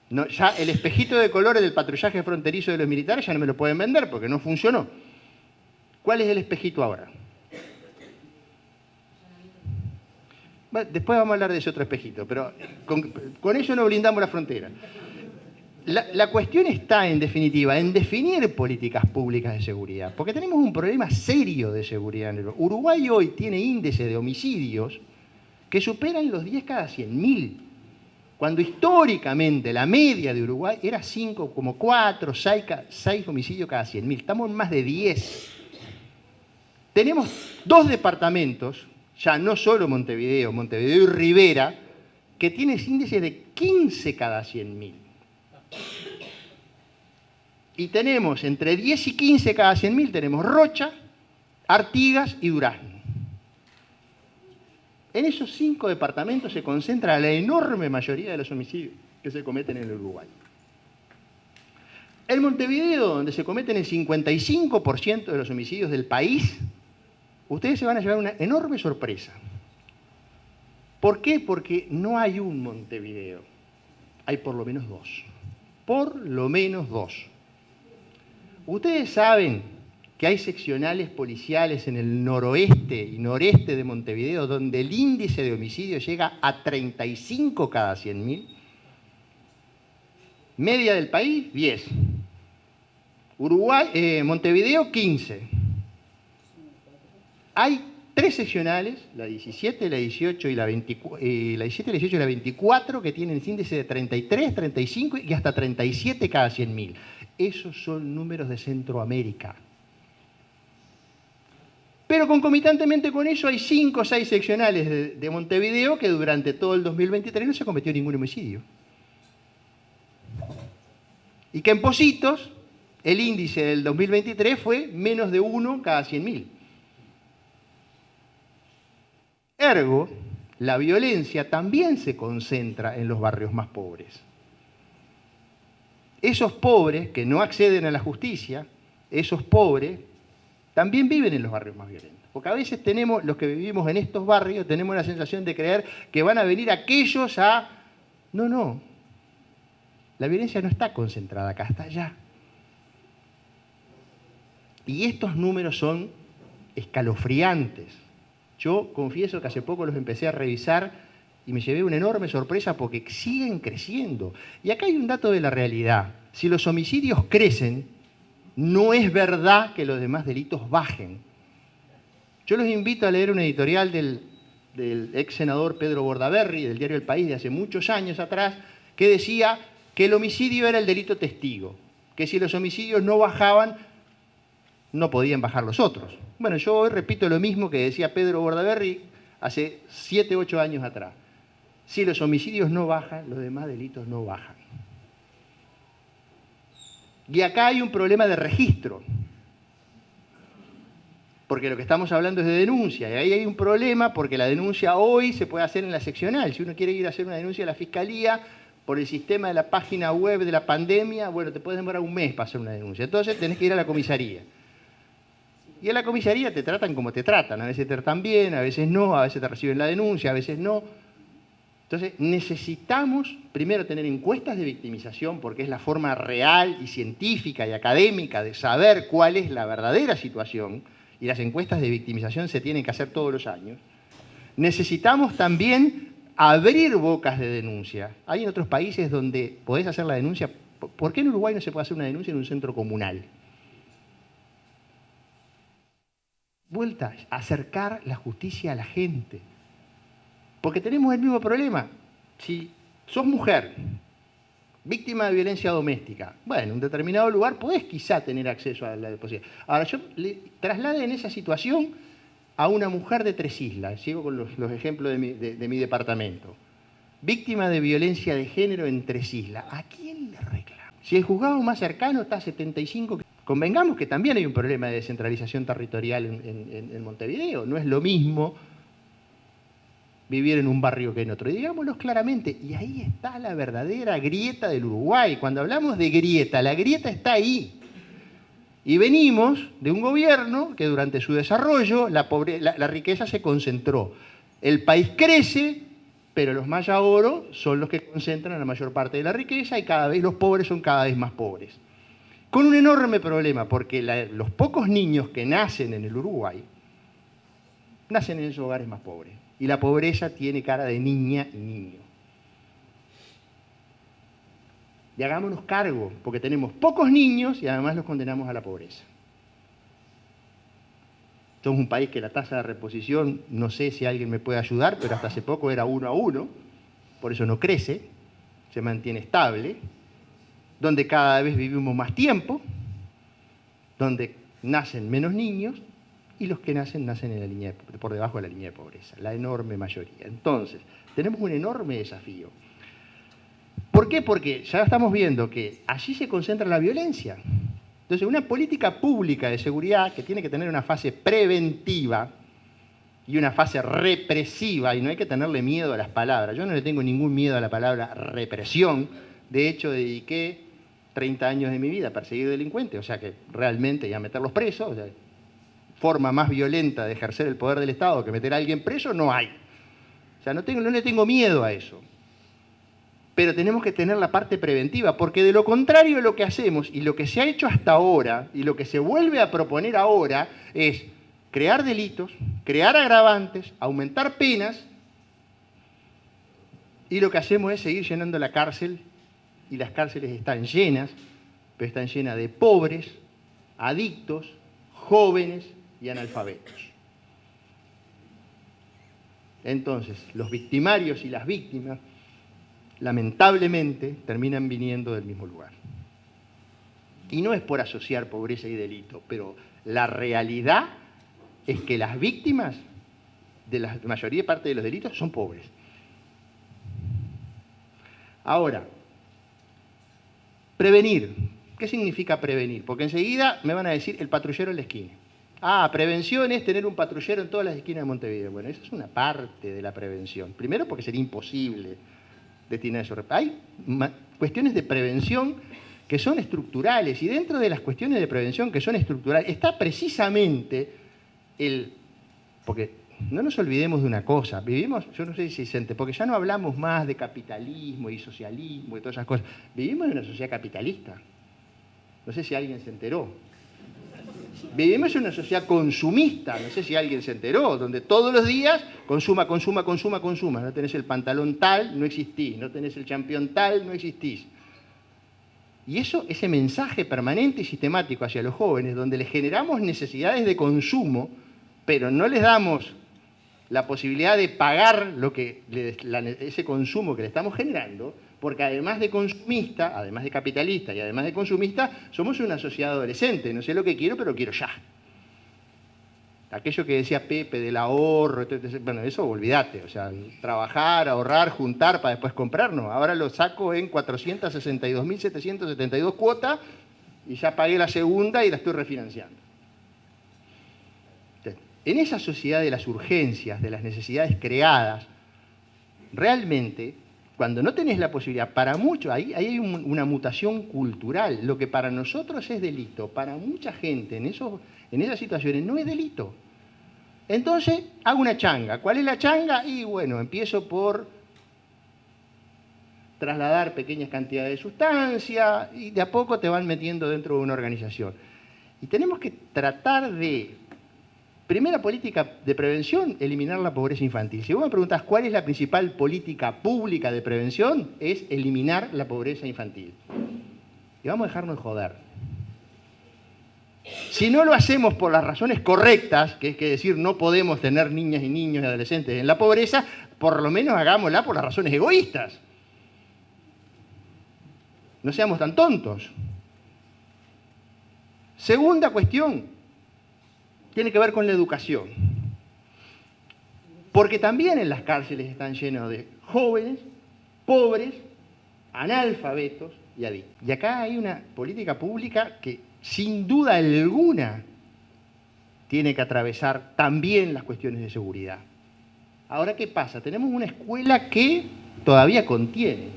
No, ya el espejito de colores del patrullaje fronterizo de los militares ya no me lo pueden vender porque no funcionó. ¿Cuál es el espejito ahora? Bueno, después vamos a hablar de ese otro espejito, pero con eso no blindamos la frontera. La cuestión está, en definitiva, en definir políticas públicas de seguridad, porque tenemos un problema serio de seguridad en el Uruguay. Uruguay hoy tiene índices de homicidios que superan los 10 cada 100.000, cuando históricamente la media de Uruguay era 5,4, 6 homicidios cada 100.000. Estamos en más de 10. Tenemos 2 departamentos, ya no solo Montevideo y Rivera, que tienen índices de 15 cada 100.000. Y tenemos entre 10 y 15 cada 100.000, tenemos Rocha, Artigas y Durazno. En esos 5 departamentos se concentra la enorme mayoría de los homicidios que se cometen en el Uruguay. En Montevideo, donde se cometen el 55% de los homicidios del país, ustedes se van a llevar una enorme sorpresa. ¿Por qué? Porque no hay un Montevideo, hay por lo menos 2. por lo menos 2. Ustedes saben que hay seccionales policiales en el noroeste y noreste de Montevideo donde el índice de homicidio llega a 35 cada 100.000. Media del país, 10. Montevideo, 15. Hay 3 seccionales, la 17, la 18 y la 24, que tienen índice de 33, 35 y hasta 37 cada 100.000. Esos son números de Centroamérica. Pero concomitantemente con eso hay 5 o 6 seccionales de Montevideo que durante todo el 2023 no se cometió ningún homicidio. Y que en Pocitos el índice del 2023 fue menos de 1 cada 100.000. Ergo, la violencia también se concentra en los barrios más pobres. Esos pobres que no acceden a la justicia, esos pobres también viven en los barrios más violentos. Porque a veces tenemos, los que vivimos en estos barrios, tenemos la sensación de creer que van a venir aquellos a... No. La violencia no está concentrada acá, está allá. Y estos números son escalofriantes. Yo confieso que hace poco los empecé a revisar y me llevé una enorme sorpresa porque siguen creciendo. Y acá hay un dato de la realidad. Si los homicidios crecen, no es verdad que los demás delitos bajen. Yo los invito a leer una editorial del ex senador Pedro Bordaberry, del diario El País de hace muchos años atrás, que decía que el homicidio era el delito testigo, que si los homicidios no bajaban, no podían bajar los otros. Bueno, yo hoy repito lo mismo que decía Pedro Bordaberry hace 7, 8 años atrás. Si los homicidios no bajan, los demás delitos no bajan. Y acá hay un problema de registro. Porque lo que estamos hablando es de denuncia. Y ahí hay un problema porque la denuncia hoy se puede hacer en la seccional. Si uno quiere ir a hacer una denuncia a la Fiscalía por el sistema de la página web de la pandemia, bueno, te puede demorar un mes para hacer una denuncia. Entonces tenés que ir a la comisaría. Y en la comisaría te tratan como te tratan. A veces te tratan bien, a veces no, a veces te reciben la denuncia, a veces no. Entonces necesitamos primero tener encuestas de victimización porque es la forma real y científica y académica de saber cuál es la verdadera situación. Y las encuestas de victimización se tienen que hacer todos los años. Necesitamos también abrir bocas de denuncia. Hay en otros países donde podés hacer la denuncia. ¿Por qué en Uruguay no se puede hacer una denuncia en un centro comunal? Vuelta, acercar la justicia a la gente. Porque tenemos el mismo problema. Si sos mujer, víctima de violencia doméstica, bueno, en un determinado lugar podés quizá tener acceso a la posibilidad. Ahora, yo le trasladé en esa situación a una mujer de Tres Islas, sigo con los ejemplos de mi departamento, víctima de violencia de género en Tres Islas. ¿A quién le reclama? Si el juzgado más cercano está a 75... Convengamos que también hay un problema de descentralización territorial en Montevideo. No es lo mismo vivir en un barrio que en otro. Y digámoslo claramente, y ahí está la verdadera grieta del Uruguay. Cuando hablamos de grieta, la grieta está ahí. Y venimos de un gobierno que durante su desarrollo la riqueza se concentró. El país crece, pero los Maya Oro son los que concentran la mayor parte de la riqueza y cada vez los pobres son cada vez más pobres. Con un enorme problema, porque los pocos niños que nacen en el Uruguay nacen en esos hogares más pobres. Y la pobreza tiene cara de niña y niño. Y hagámonos cargo, porque tenemos pocos niños y además los condenamos a la pobreza. Somos un país que la tasa de reposición, no sé si alguien me puede ayudar, pero hasta hace poco era 1 a 1, por eso no crece, se mantiene estable, donde cada vez vivimos más tiempo, donde nacen menos niños y los que nacen por debajo de la línea de pobreza, la enorme mayoría. Entonces, tenemos un enorme desafío. ¿Por qué? Porque ya estamos viendo que allí se concentra la violencia. Entonces, una política pública de seguridad que tiene que tener una fase preventiva y una fase represiva, y no hay que tenerle miedo a las palabras. Yo no le tengo ningún miedo a la palabra represión. De hecho, dediqué 30 años de mi vida a perseguir delincuentes, o sea que realmente, y a meterlos presos, o sea, forma más violenta de ejercer el poder del Estado que meter a alguien preso, no hay. O sea, no le tengo miedo a eso. pero tenemos que tener la parte preventiva, porque de lo contrario lo que hacemos y lo que se ha hecho hasta ahora y lo que se vuelve a proponer ahora es crear delitos, crear agravantes, aumentar penas, y lo que hacemos es seguir llenando la cárcel, y las cárceles están llenas, pero están llenas de pobres, adictos, jóvenes y analfabetos. Entonces, los victimarios y las víctimas, lamentablemente, terminan viniendo del mismo lugar. Y no es por asociar pobreza y delito, pero la realidad es que las víctimas de la mayoría parte de los delitos son pobres. Ahora, prevenir. ¿Qué significa prevenir? Porque enseguida me van a decir el patrullero en la esquina. Ah, prevención es tener un patrullero en todas las esquinas de Montevideo. Bueno, eso es una parte de la prevención. Primero porque sería imposible destinar eso. Hay cuestiones de prevención que son estructurales, y dentro de las cuestiones de prevención que son estructurales está precisamente porque no nos olvidemos de una cosa, vivimos, yo no sé si siente, porque ya no hablamos más de capitalismo y socialismo y todas esas cosas, vivimos en una sociedad capitalista, no sé si alguien se enteró. Vivimos en una sociedad consumista, no sé si alguien se enteró, donde todos los días consuma. No tenés el pantalón tal, no existís. No tenés el champión tal, no existís. Y ese mensaje permanente y sistemático hacia los jóvenes, donde les generamos necesidades de consumo, pero no les damos la posibilidad de pagar ese consumo que le estamos generando, porque además de consumista, además de capitalista y además de consumista, somos una sociedad adolescente. No sé lo que quiero, pero quiero ya. Aquello que decía Pepe del ahorro, bueno, eso olvídate. O sea, trabajar, ahorrar, juntar para después comprar, no. Ahora lo saco en 462.772 cuotas y ya pagué la segunda y la estoy refinanciando. Entonces, en esa sociedad de las urgencias, de las necesidades creadas, realmente, cuando no tenés la posibilidad, para muchos, ahí hay una mutación cultural. Lo que para nosotros es delito, para mucha gente en esas situaciones no es delito. Entonces, hago una changa. ¿Cuál es la changa? Y bueno, empiezo por trasladar pequeñas cantidades de sustancia y de a poco te van metiendo dentro de una organización. Y tenemos que tratar de, primera política de prevención, eliminar la pobreza infantil. Si vos me preguntás cuál es la principal política pública de prevención, es eliminar la pobreza infantil. Y vamos a dejarnos de joder. Si no lo hacemos por las razones correctas, que es decir, no podemos tener niñas y niños y adolescentes en la pobreza, por lo menos hagámosla por las razones egoístas. No seamos tan tontos. Segunda cuestión, tiene que ver con la educación. Porque también en las cárceles están llenos de jóvenes, pobres, analfabetos y adictos. Y acá hay una política pública que sin duda alguna tiene que atravesar también las cuestiones de seguridad. Ahora, ¿qué pasa? Tenemos una escuela que todavía contiene,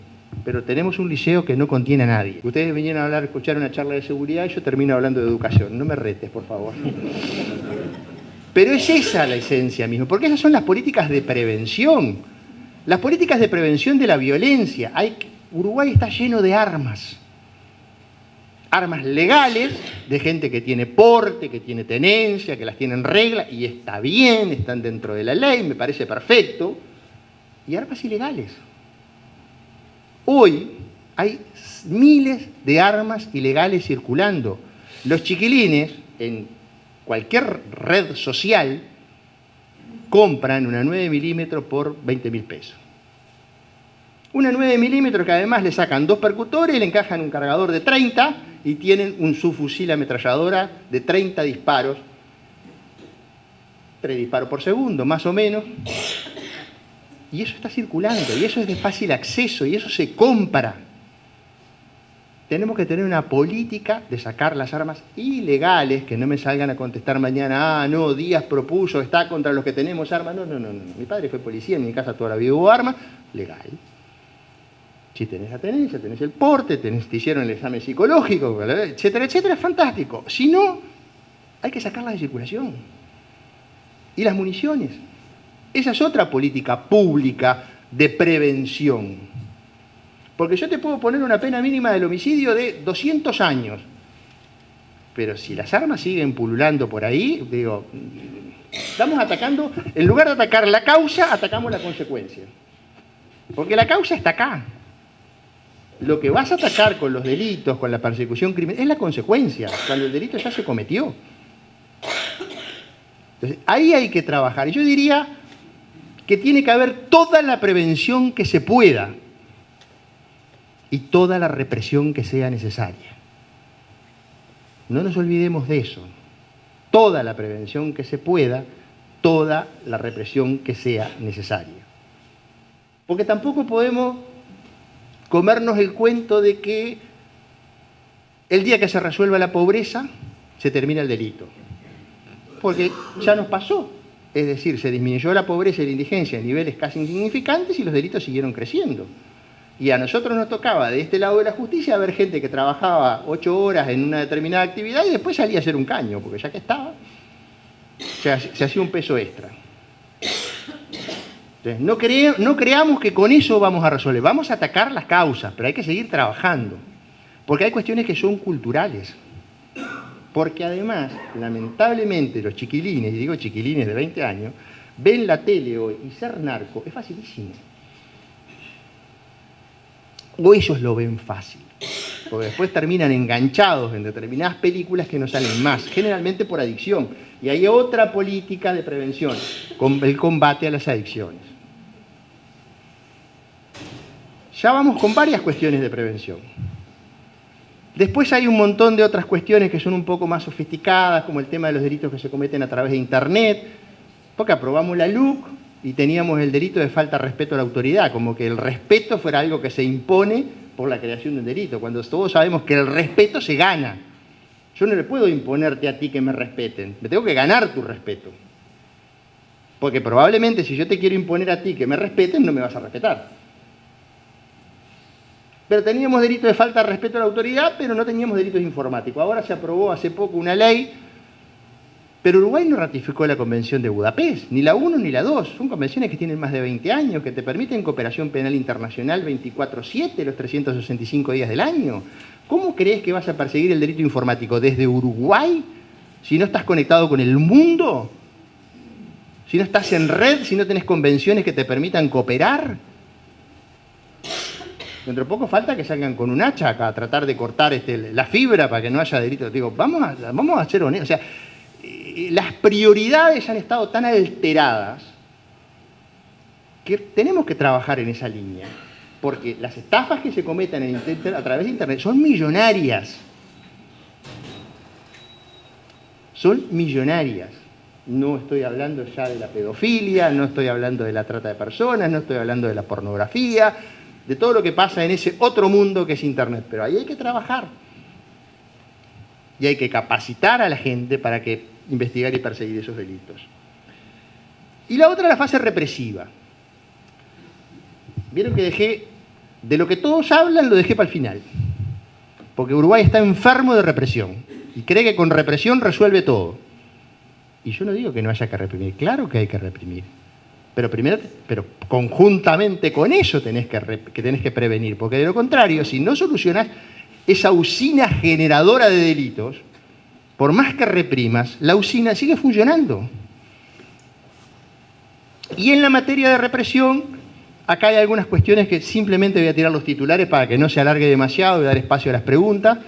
pero tenemos un liceo que no contiene a nadie. Ustedes vinieron a escuchar una charla de seguridad y yo termino hablando de educación. No me retes, por favor. Pero es esa la esencia misma, porque esas son las políticas de prevención. Las políticas de prevención de la violencia. Uruguay está lleno de armas. Armas legales, de gente que tiene porte, que tiene tenencia, que las tiene en regla, y está bien, están dentro de la ley, me parece perfecto. Y armas ilegales. Hoy hay miles de armas ilegales circulando. Los chiquilines, en cualquier red social, compran una 9 milímetros por 20.000 pesos. Una 9 milímetros que además le sacan 2 percutores, le encajan un cargador de 30 y tienen un subfusil ametralladora de 30 disparos. 3 disparos por segundo, más o menos. Y eso está circulando, y eso es de fácil acceso, y eso se compra. Tenemos que tener una política de sacar las armas ilegales, que no me salgan a contestar mañana, no, Díaz propuso, está contra los que tenemos armas. No. Mi padre fue policía, en mi casa toda la vida hubo armas, legal. Si tenés la tenencia, tenés el porte, te hicieron el examen psicológico, etcétera, etcétera, es fantástico. Si no, hay que sacarlas de circulación. Y las municiones. Esa es otra política pública de prevención. Porque yo te puedo poner una pena mínima del homicidio de 200 años. Pero si las armas siguen pululando por ahí, digo, estamos atacando, en lugar de atacar la causa, atacamos la consecuencia. Porque la causa está acá. Lo que vas a atacar con los delitos, con la persecución criminal, es la consecuencia, cuando el delito ya se cometió. Entonces, ahí hay que trabajar. Y yo diría que tiene que haber toda la prevención que se pueda y toda la represión que sea necesaria. No nos olvidemos de eso. Toda la prevención que se pueda, toda la represión que sea necesaria. Porque tampoco podemos comernos el cuento de que el día que se resuelva la pobreza, se termina el delito. Porque ya nos pasó. Es decir, se disminuyó la pobreza y la indigencia a niveles casi insignificantes y los delitos siguieron creciendo. Y a nosotros nos tocaba, de este lado de la justicia, ver gente que trabajaba 8 horas en una determinada actividad y después salía a hacer un caño, porque ya que estaba, se hacía un peso extra. Entonces, no creamos que con eso vamos a resolver. Vamos a atacar las causas, pero hay que seguir trabajando. Porque hay cuestiones que son culturales. Porque además, lamentablemente, los chiquilines, y digo chiquilines de 20 años, ven la tele hoy y ser narco es facilísimo. O ellos lo ven fácil. Porque después terminan enganchados en determinadas películas que no salen más, generalmente por adicción. Y hay otra política de prevención, el combate a las adicciones. Ya vamos con varias cuestiones de prevención. Después hay un montón de otras cuestiones que son un poco más sofisticadas, como el tema de los delitos que se cometen a través de Internet, porque aprobamos la LUC y teníamos el delito de falta de respeto a la autoridad, como que el respeto fuera algo que se impone por la creación de un delito, cuando todos sabemos que el respeto se gana. Yo no le puedo imponerte a ti que me respeten, me tengo que ganar tu respeto. Porque probablemente si yo te quiero imponer a ti que me respeten, no me vas a respetar. Pero teníamos delito de falta de respeto a la autoridad, pero no teníamos delitos informáticos. Ahora se aprobó hace poco una ley, pero Uruguay no ratificó la Convención de Budapest, ni la 1 ni la 2. Son convenciones que tienen más de 20 años, que te permiten cooperación penal internacional 24/7, los 365 días del año. ¿Cómo crees que vas a perseguir el delito informático desde Uruguay si no estás conectado con el mundo? Si no estás en red, si no tenés convenciones que te permitan cooperar. Dentro de poco falta que salgan con un hacha acá a tratar de cortar la fibra para que no haya delito. Digo, vamos a ser honestos. O sea, las prioridades han estado tan alteradas que tenemos que trabajar en esa línea. Porque las estafas que se cometen a través de Internet son millonarias. Son millonarias. No estoy hablando ya de la pedofilia, no estoy hablando de la trata de personas, no estoy hablando de la pornografía, de todo lo que pasa en ese otro mundo que es Internet. Pero ahí hay que trabajar. Y hay que capacitar a la gente para que investigar y perseguir esos delitos. Y la otra, la fase represiva. Vieron que dejé, de lo que todos hablan, lo dejé para el final. Porque Uruguay está enfermo de represión. Y cree que con represión resuelve todo. Y yo no digo que no haya que reprimir. Claro que hay que reprimir. Pero conjuntamente con eso tenés que prevenir, porque de lo contrario, si no solucionás esa usina generadora de delitos, por más que reprimas, la usina sigue funcionando. Y en la materia de represión, acá hay algunas cuestiones que simplemente voy a tirar los titulares para que no se alargue demasiado, voy a dar espacio a las preguntas.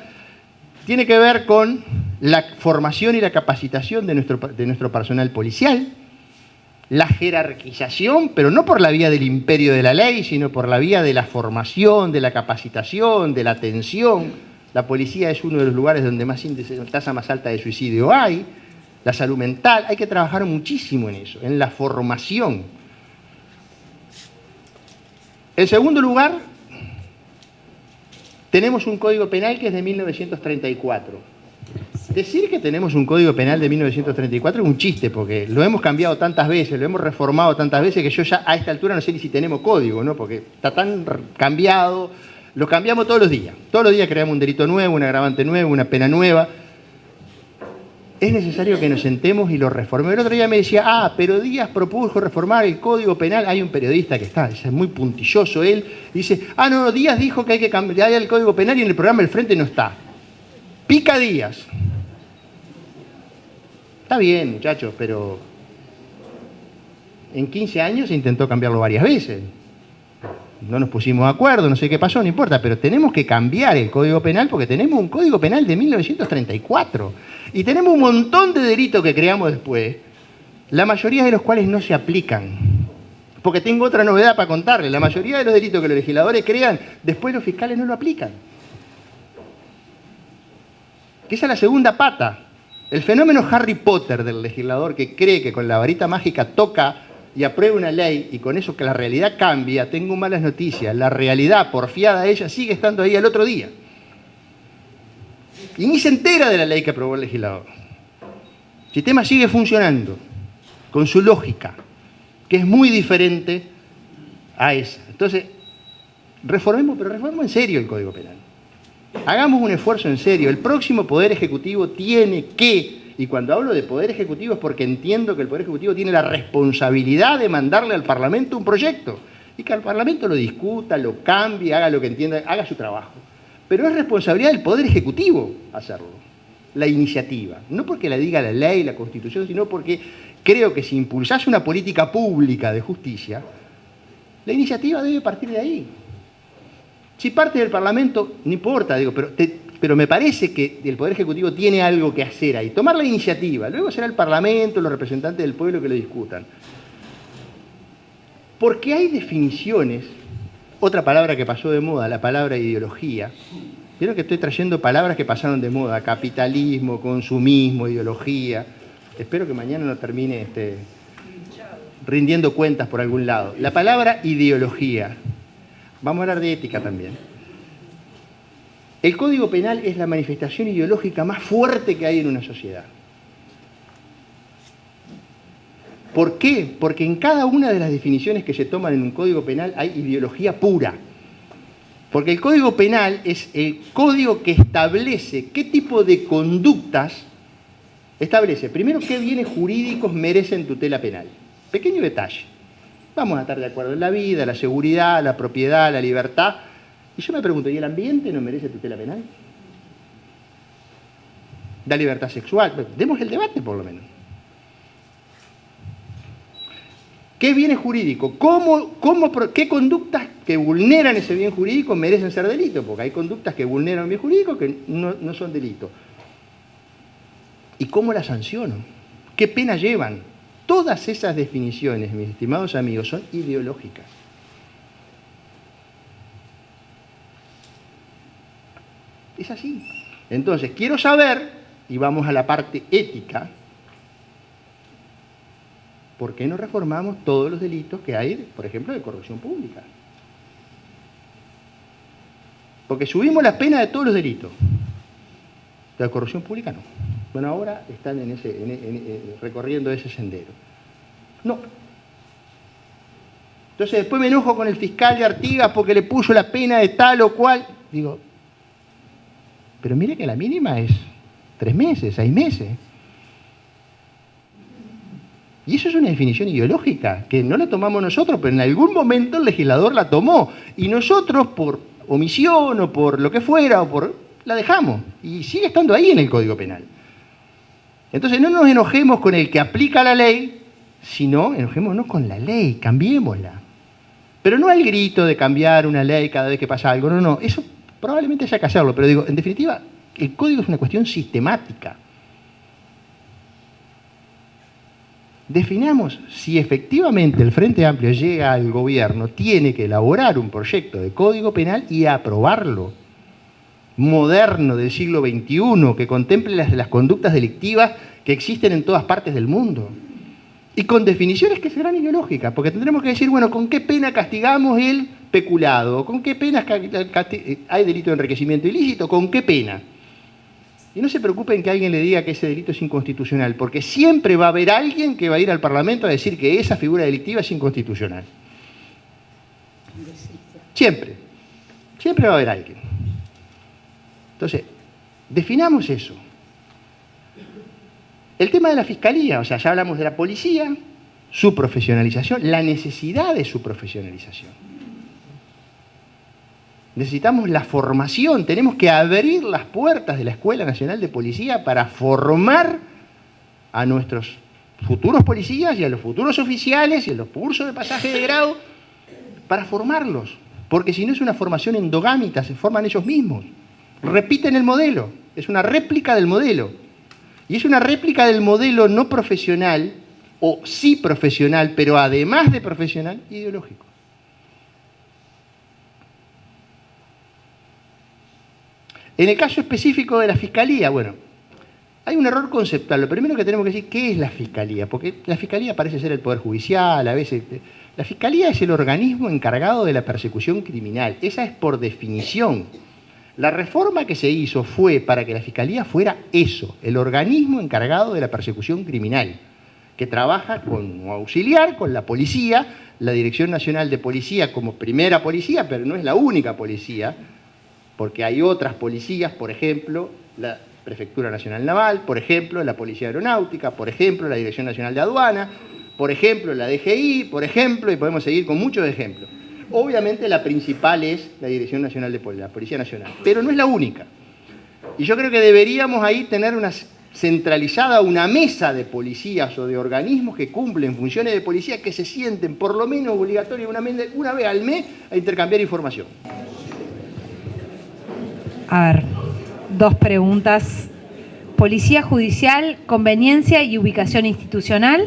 Tiene que ver con la formación y la capacitación de nuestro personal policial, la jerarquización, pero no por la vía del imperio de la ley, sino por la vía de la formación, de la capacitación, de la atención. La policía es uno de los lugares donde más índice, tasa más alta de suicidio hay. La salud mental, hay que trabajar muchísimo en eso, en la formación. En segundo lugar, tenemos un Código Penal que es de 1934. Decir que tenemos un Código Penal de 1934 es un chiste, porque lo hemos cambiado tantas veces, lo hemos reformado tantas veces, que yo ya a esta altura no sé ni si tenemos código, ¿no? Porque está tan cambiado, lo cambiamos todos los días. Todos los días creamos un delito nuevo, un agravante nuevo, una pena nueva. es necesario que nos sentemos y lo reformemos. El otro día me decía, pero Díaz propuso reformar el Código Penal. Hay un periodista que es muy puntilloso él, dice, no, Díaz dijo que hay que cambiar el Código Penal y en el programa del Frente no está. Pica Díaz. Está bien, muchachos, pero en 15 años se intentó cambiarlo varias veces. No nos pusimos de acuerdo, no sé qué pasó, no importa, pero tenemos que cambiar el Código Penal porque tenemos un Código Penal de 1934 y tenemos un montón de delitos que creamos después, la mayoría de los cuales no se aplican. Porque tengo otra novedad para contarles, la mayoría de los delitos que los legisladores crean, después los fiscales no lo aplican. Que esa es la segunda pata. El fenómeno Harry Potter del legislador que cree que con la varita mágica toca y aprueba una ley y con eso que la realidad cambia, tengo malas noticias. La realidad, porfiada a ella, sigue estando ahí al otro día. Y ni se entera de la ley que aprobó el legislador. El sistema sigue funcionando con su lógica, que es muy diferente a esa. Entonces, reformemos en serio el Código Penal. Hagamos un esfuerzo en serio. El próximo Poder Ejecutivo tiene que... Y cuando hablo de Poder Ejecutivo es porque entiendo que el Poder Ejecutivo tiene la responsabilidad de mandarle al Parlamento un proyecto y que el Parlamento lo discuta, lo cambie, haga lo que entienda, haga su trabajo. Pero es responsabilidad del Poder Ejecutivo hacerlo, la iniciativa. No porque la diga la ley, la Constitución, sino porque creo que si impulsase una política pública de justicia, la iniciativa debe partir de ahí. Si parte del Parlamento, no importa, digo, pero me parece que el Poder Ejecutivo tiene algo que hacer ahí, tomar la iniciativa, luego será el Parlamento, los representantes del pueblo que lo discutan. Porque hay definiciones, otra palabra que pasó de moda, la palabra ideología. Vieron que estoy trayendo palabras que pasaron de moda, capitalismo, consumismo, ideología. Espero que mañana no termine rindiendo cuentas por algún lado. La palabra ideología. Vamos a hablar de ética también. El Código Penal es la manifestación ideológica más fuerte que hay en una sociedad. ¿Por qué? Porque en cada una de las definiciones que se toman en un Código Penal hay ideología pura. Porque el Código Penal es el código que establece qué tipo de conductas establece. Primero, qué bienes jurídicos merecen tutela penal. Pequeño detalle. Vamos a estar de acuerdo en la vida, la seguridad, la propiedad, la libertad. Y yo me pregunto, ¿y el ambiente no merece tutela penal? La libertad sexual. Demos el debate, por lo menos. ¿Qué bienes jurídicos? ¿Qué conductas que vulneran ese bien jurídico merecen ser delito? Porque hay conductas que vulneran un bien jurídico que no son delito. ¿Y cómo las sanciono? ¿Qué pena llevan? Todas esas definiciones, mis estimados amigos, son ideológicas. Es así. Entonces, quiero saber, y vamos a la parte ética, ¿por qué no reformamos todos los delitos que hay, por ejemplo, de corrupción pública? Porque subimos la pena de todos los delitos. De la corrupción pública no. Bueno, ahora están recorriendo ese sendero. No. Entonces después me enojo con el fiscal de Artigas porque le puso la pena de tal o cual. Digo, pero mire que la mínima es 3 meses, 6 meses. Y eso es una definición ideológica, que no la tomamos nosotros, pero en algún momento el legislador la tomó. Y nosotros, por omisión o por lo que fuera, la dejamos. Y sigue estando ahí en el Código Penal. Entonces no nos enojemos con el que aplica la ley, sino enojémonos con la ley, cambiémosla. Pero no al grito de cambiar una ley cada vez que pasa algo, no. Eso probablemente haya que hacerlo, pero digo, en definitiva, el código es una cuestión sistemática. Definamos si efectivamente el Frente Amplio llega al gobierno, tiene que elaborar un proyecto de código penal y aprobarlo, moderno del siglo XXI, que contemple las conductas delictivas que existen en todas partes del mundo. Y con definiciones que serán ideológicas, porque tendremos que decir, bueno, ¿con qué pena castigamos el peculado? ¿Con qué penas hay delito de enriquecimiento ilícito? ¿Con qué pena? Y no se preocupen que alguien le diga que ese delito es inconstitucional, porque siempre va a haber alguien que va a ir al Parlamento a decir que esa figura delictiva es inconstitucional. Siempre. Siempre va a haber alguien. Entonces, definamos eso. El tema de la fiscalía, o sea, ya hablamos de la policía, su profesionalización, la necesidad de su profesionalización. Necesitamos la formación, tenemos que abrir las puertas de la Escuela Nacional de Policía para formar a nuestros futuros policías y a los futuros oficiales y a los cursos de pasaje de grado, para formarlos. Porque si no es una formación endogámica, se forman ellos mismos. Repiten el modelo, es una réplica del modelo. Y es una réplica del modelo no profesional, o sí profesional, pero además de profesional, ideológico. En el caso específico de la Fiscalía, bueno, hay un error conceptual. Lo primero que tenemos que decir, ¿qué es la Fiscalía? Porque la Fiscalía parece ser el Poder Judicial, a veces... La Fiscalía es el organismo encargado de la persecución criminal. Esa es por definición. La reforma que se hizo fue para que la Fiscalía fuera eso, el organismo encargado de la persecución criminal, que trabaja como auxiliar con la policía, la Dirección Nacional de Policía como primera policía, pero no es la única policía, porque hay otras policías, por ejemplo, la Prefectura Nacional Naval, por ejemplo, la Policía Aeronáutica, por ejemplo, la Dirección Nacional de Aduana, por ejemplo, la DGI, por ejemplo, y podemos seguir con muchos ejemplos. Obviamente la principal es la Dirección Nacional de Policía, la Policía Nacional, pero no es la única. Y yo creo que deberíamos ahí tener una centralizada, una mesa de policías o de organismos que cumplen funciones de policía, que se sienten por lo menos obligatoriamente una vez al mes a intercambiar información. A ver, dos preguntas. Policía judicial, conveniencia y ubicación institucional.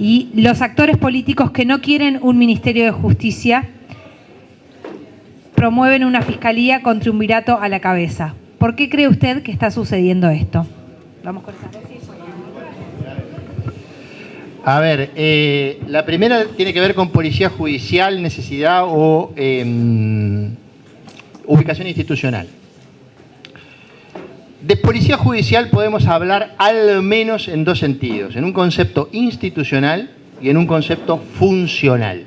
Y los actores políticos que no quieren un Ministerio de Justicia promueven una fiscalía con triunvirato a la cabeza. ¿Por qué cree usted que está sucediendo esto? Vamos con esa. A ver, la primera tiene que ver con policía judicial, necesidad o ubicación institucional. De policía judicial podemos hablar al menos en dos sentidos, en un concepto institucional y en un concepto funcional.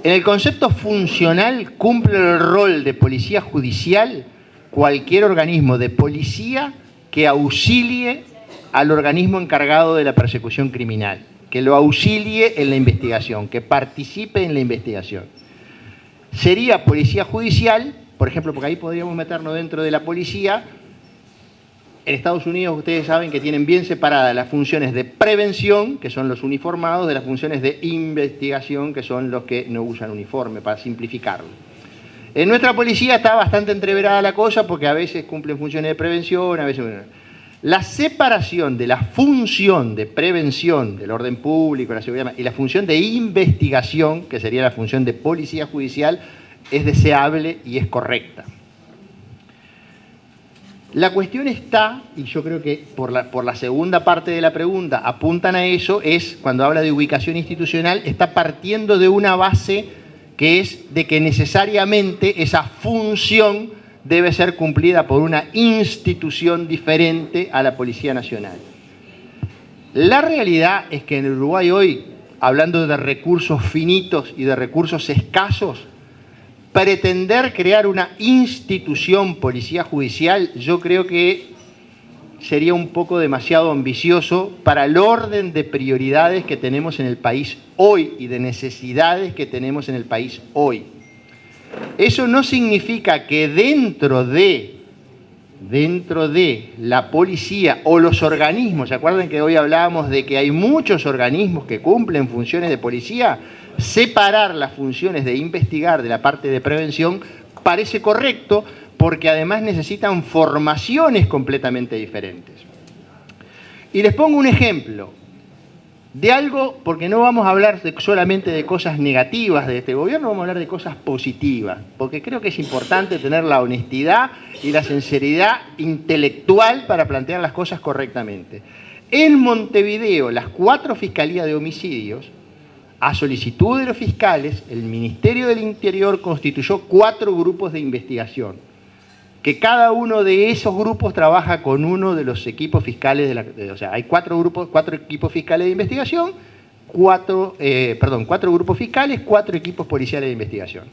En el concepto funcional cumple el rol de policía judicial cualquier organismo de policía que auxilie al organismo encargado de la persecución criminal, que lo auxilie en la investigación, que participe en la investigación. Sería policía judicial, por ejemplo, porque ahí podríamos meternos dentro de la policía. En Estados Unidos ustedes saben que tienen bien separadas las funciones de prevención, que son los uniformados, de las funciones de investigación, que son los que no usan uniforme, para simplificarlo. En nuestra policía está bastante entreverada la cosa porque a veces cumplen funciones de prevención, a veces... La separación de la función de prevención del orden público, la seguridad, y la función de investigación, que sería la función de policía judicial, es deseable y es correcta. La cuestión está, y yo creo que por la segunda parte de la pregunta apuntan a eso, es cuando habla de ubicación institucional, está partiendo de una base que es de que necesariamente esa función debe ser cumplida por una institución diferente a la Policía Nacional. La realidad es que en el Uruguay hoy, hablando de recursos finitos y de recursos escasos, pretender crear una institución policía judicial, yo creo que sería un poco demasiado ambicioso para el orden de prioridades que tenemos en el país hoy y de necesidades que tenemos en el país hoy. Eso no significa que dentro de la policía o los organismos, ¿se acuerdan que hoy hablábamos de que hay muchos organismos que cumplen funciones de policía? Separar las funciones de investigar de la parte de prevención parece correcto porque además necesitan formaciones completamente diferentes. Y les pongo un ejemplo de algo, porque no vamos a hablar solamente de cosas negativas de este gobierno, vamos a hablar de cosas positivas, porque creo que es importante tener la honestidad y la sinceridad intelectual para plantear las cosas correctamente. En Montevideo, las 4 fiscalías de homicidios, a solicitud de los fiscales, el Ministerio del Interior constituyó 4 grupos de investigación, que cada uno de esos grupos trabaja con uno de los equipos fiscales, o sea, hay 4 equipos fiscales de investigación, 4 grupos fiscales, 4 equipos policiales de investigación.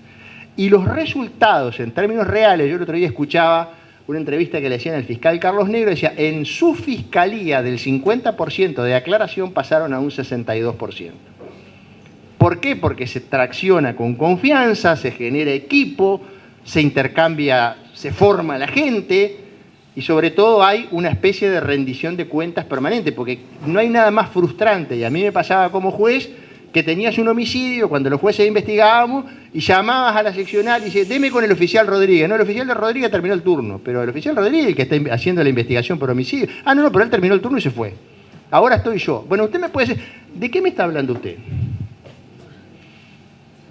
Y los resultados, en términos reales, yo el otro día escuchaba una entrevista que le hacían al fiscal Carlos Negro, decía, en su fiscalía del 50% de aclaración pasaron a un 62%. ¿Por qué? Porque se tracciona con confianza, se genera equipo, se intercambia, se forma la gente y sobre todo hay una especie de rendición de cuentas permanente, porque no hay nada más frustrante, y a mí me pasaba como juez, que tenías un homicidio, cuando los jueces investigábamos, y llamabas a la seccional y dices, deme con el oficial Rodríguez. No, el oficial de Rodríguez terminó el turno, pero el oficial Rodríguez, el que está haciendo la investigación por homicidio, no, pero él terminó el turno y se fue. Ahora estoy yo. Bueno, usted me puede decir, ¿de qué me está hablando usted?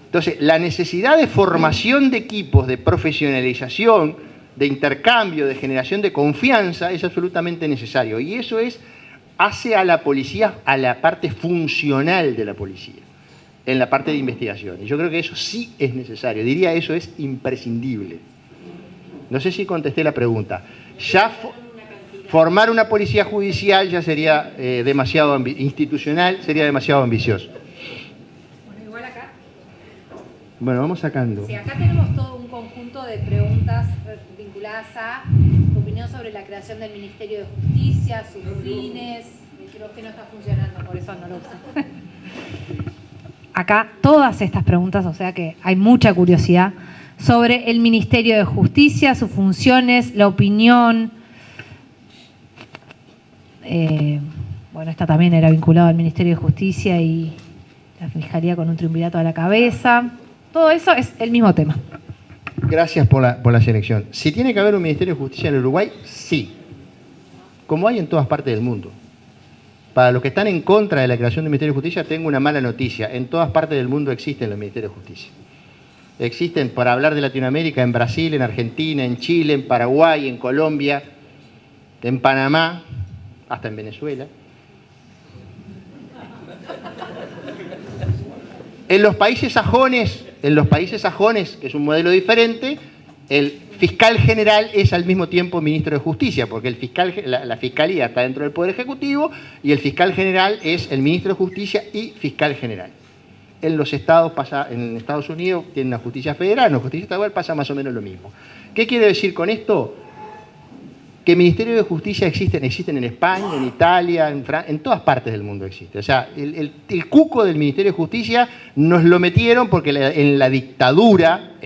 Entonces, la necesidad de formación de equipos, de profesionalización, de intercambio, de generación de confianza es absolutamente necesario. Y eso hace a la policía, a la parte funcional de la policía, en la parte de investigación. Y yo creo que eso sí es necesario. Diría, eso es imprescindible. No sé si contesté la pregunta. Ya formar una policía judicial ya sería demasiado institucional, sería demasiado ambicioso. Bueno, vamos sacando. Sí, acá tenemos todo un conjunto de preguntas vinculadas a tu opinión sobre la creación del Ministerio de Justicia, sus fines. Creo que no está funcionando, por eso no lo uso. Acá todas estas preguntas, o sea que hay mucha curiosidad sobre el Ministerio de Justicia, sus funciones, la opinión. Bueno, esta también era vinculada al Ministerio de Justicia y la Fiscalía con un triunvirato a la cabeza. Todo eso es el mismo tema. Gracias por la selección. Si tiene que haber un Ministerio de Justicia en el Uruguay, sí. Como hay en todas partes del mundo. Para los que están en contra de la creación del Ministerio de Justicia, tengo una mala noticia. En todas partes del mundo existen los Ministerios de Justicia. Existen, para hablar de Latinoamérica, en Brasil, en Argentina, en Chile, en Paraguay, en Colombia, en Panamá, hasta en Venezuela. En los países sajones, que es un modelo diferente, el fiscal general es al mismo tiempo ministro de Justicia, porque la fiscalía está dentro del Poder Ejecutivo y el fiscal general es el ministro de Justicia y fiscal general. En Estados Unidos tienen una justicia federal, en la justicia estatal pasa más o menos lo mismo. ¿Qué quiere decir con esto? Que ministerios de justicia existen en España, en Italia, en Francia, en todas partes del mundo existe. O sea, el cuco del Ministerio de Justicia nos lo metieron porque en la dictadura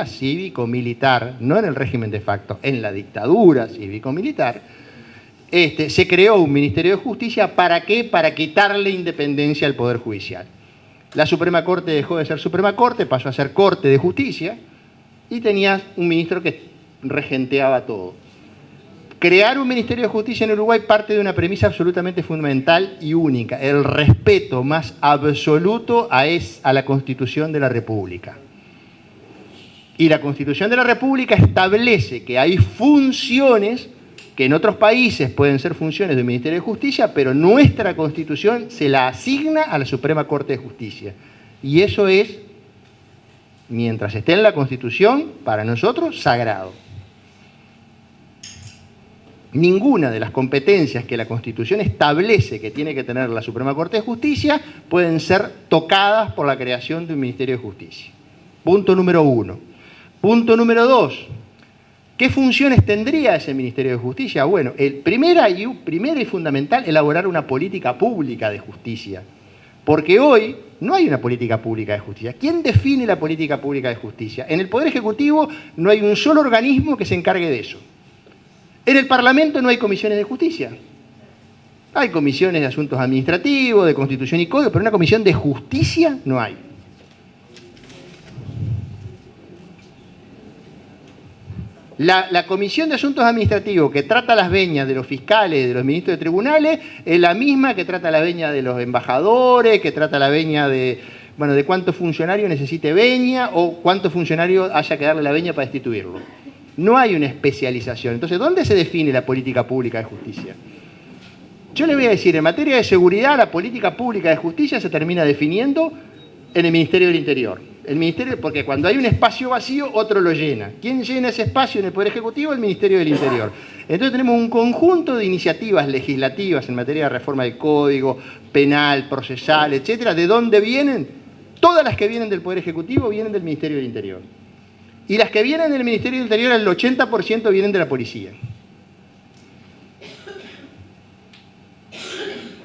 cívico-militar, no en el régimen de facto, en la dictadura cívico-militar, se creó un Ministerio de Justicia. ¿Para qué? Para quitarle independencia al Poder Judicial. La Suprema Corte dejó de ser Suprema Corte, pasó a ser Corte de Justicia y tenías un ministro que regenteaba todo. Crear un Ministerio de Justicia en Uruguay parte de una premisa absolutamente fundamental y única, el respeto más absoluto a la Constitución de la República. Y la Constitución de la República establece que hay funciones que en otros países pueden ser funciones del Ministerio de Justicia, pero nuestra Constitución se la asigna a la Suprema Corte de Justicia. Y eso es, mientras esté en la Constitución, para nosotros, sagrado. Ninguna de las competencias que la Constitución establece que tiene que tener la Suprema Corte de Justicia pueden ser tocadas por la creación de un Ministerio de Justicia. Punto número 1. Punto número 2. ¿Qué funciones tendría ese Ministerio de Justicia? Bueno, primera y fundamental, elaborar una política pública de justicia. Porque hoy no hay una política pública de justicia. ¿Quién define la política pública de justicia? En el Poder Ejecutivo no hay un solo organismo que se encargue de eso. En el Parlamento no hay comisiones de justicia. Hay comisiones de asuntos administrativos, de constitución y código, pero una comisión de justicia no hay. La comisión de asuntos administrativos que trata las veñas de los fiscales, de los ministros de tribunales, es la misma que trata la veña de los embajadores, que trata la veña de cuántos funcionarios necesite veña o cuántos funcionarios haya que darle la veña para destituirlo. No hay una especialización. Entonces, ¿dónde se define la política pública de justicia? Yo le voy a decir, en materia de seguridad, la política pública de justicia se termina definiendo en el Ministerio del Interior. Porque cuando hay un espacio vacío, otro lo llena. ¿Quién llena ese espacio en el Poder Ejecutivo? El Ministerio del Interior. Entonces tenemos un conjunto de iniciativas legislativas en materia de reforma del Código Penal, procesal, etcétera. ¿De dónde vienen? Todas las que vienen del Poder Ejecutivo vienen del Ministerio del Interior. Y las que vienen del Ministerio del Interior, el 80% vienen de la policía.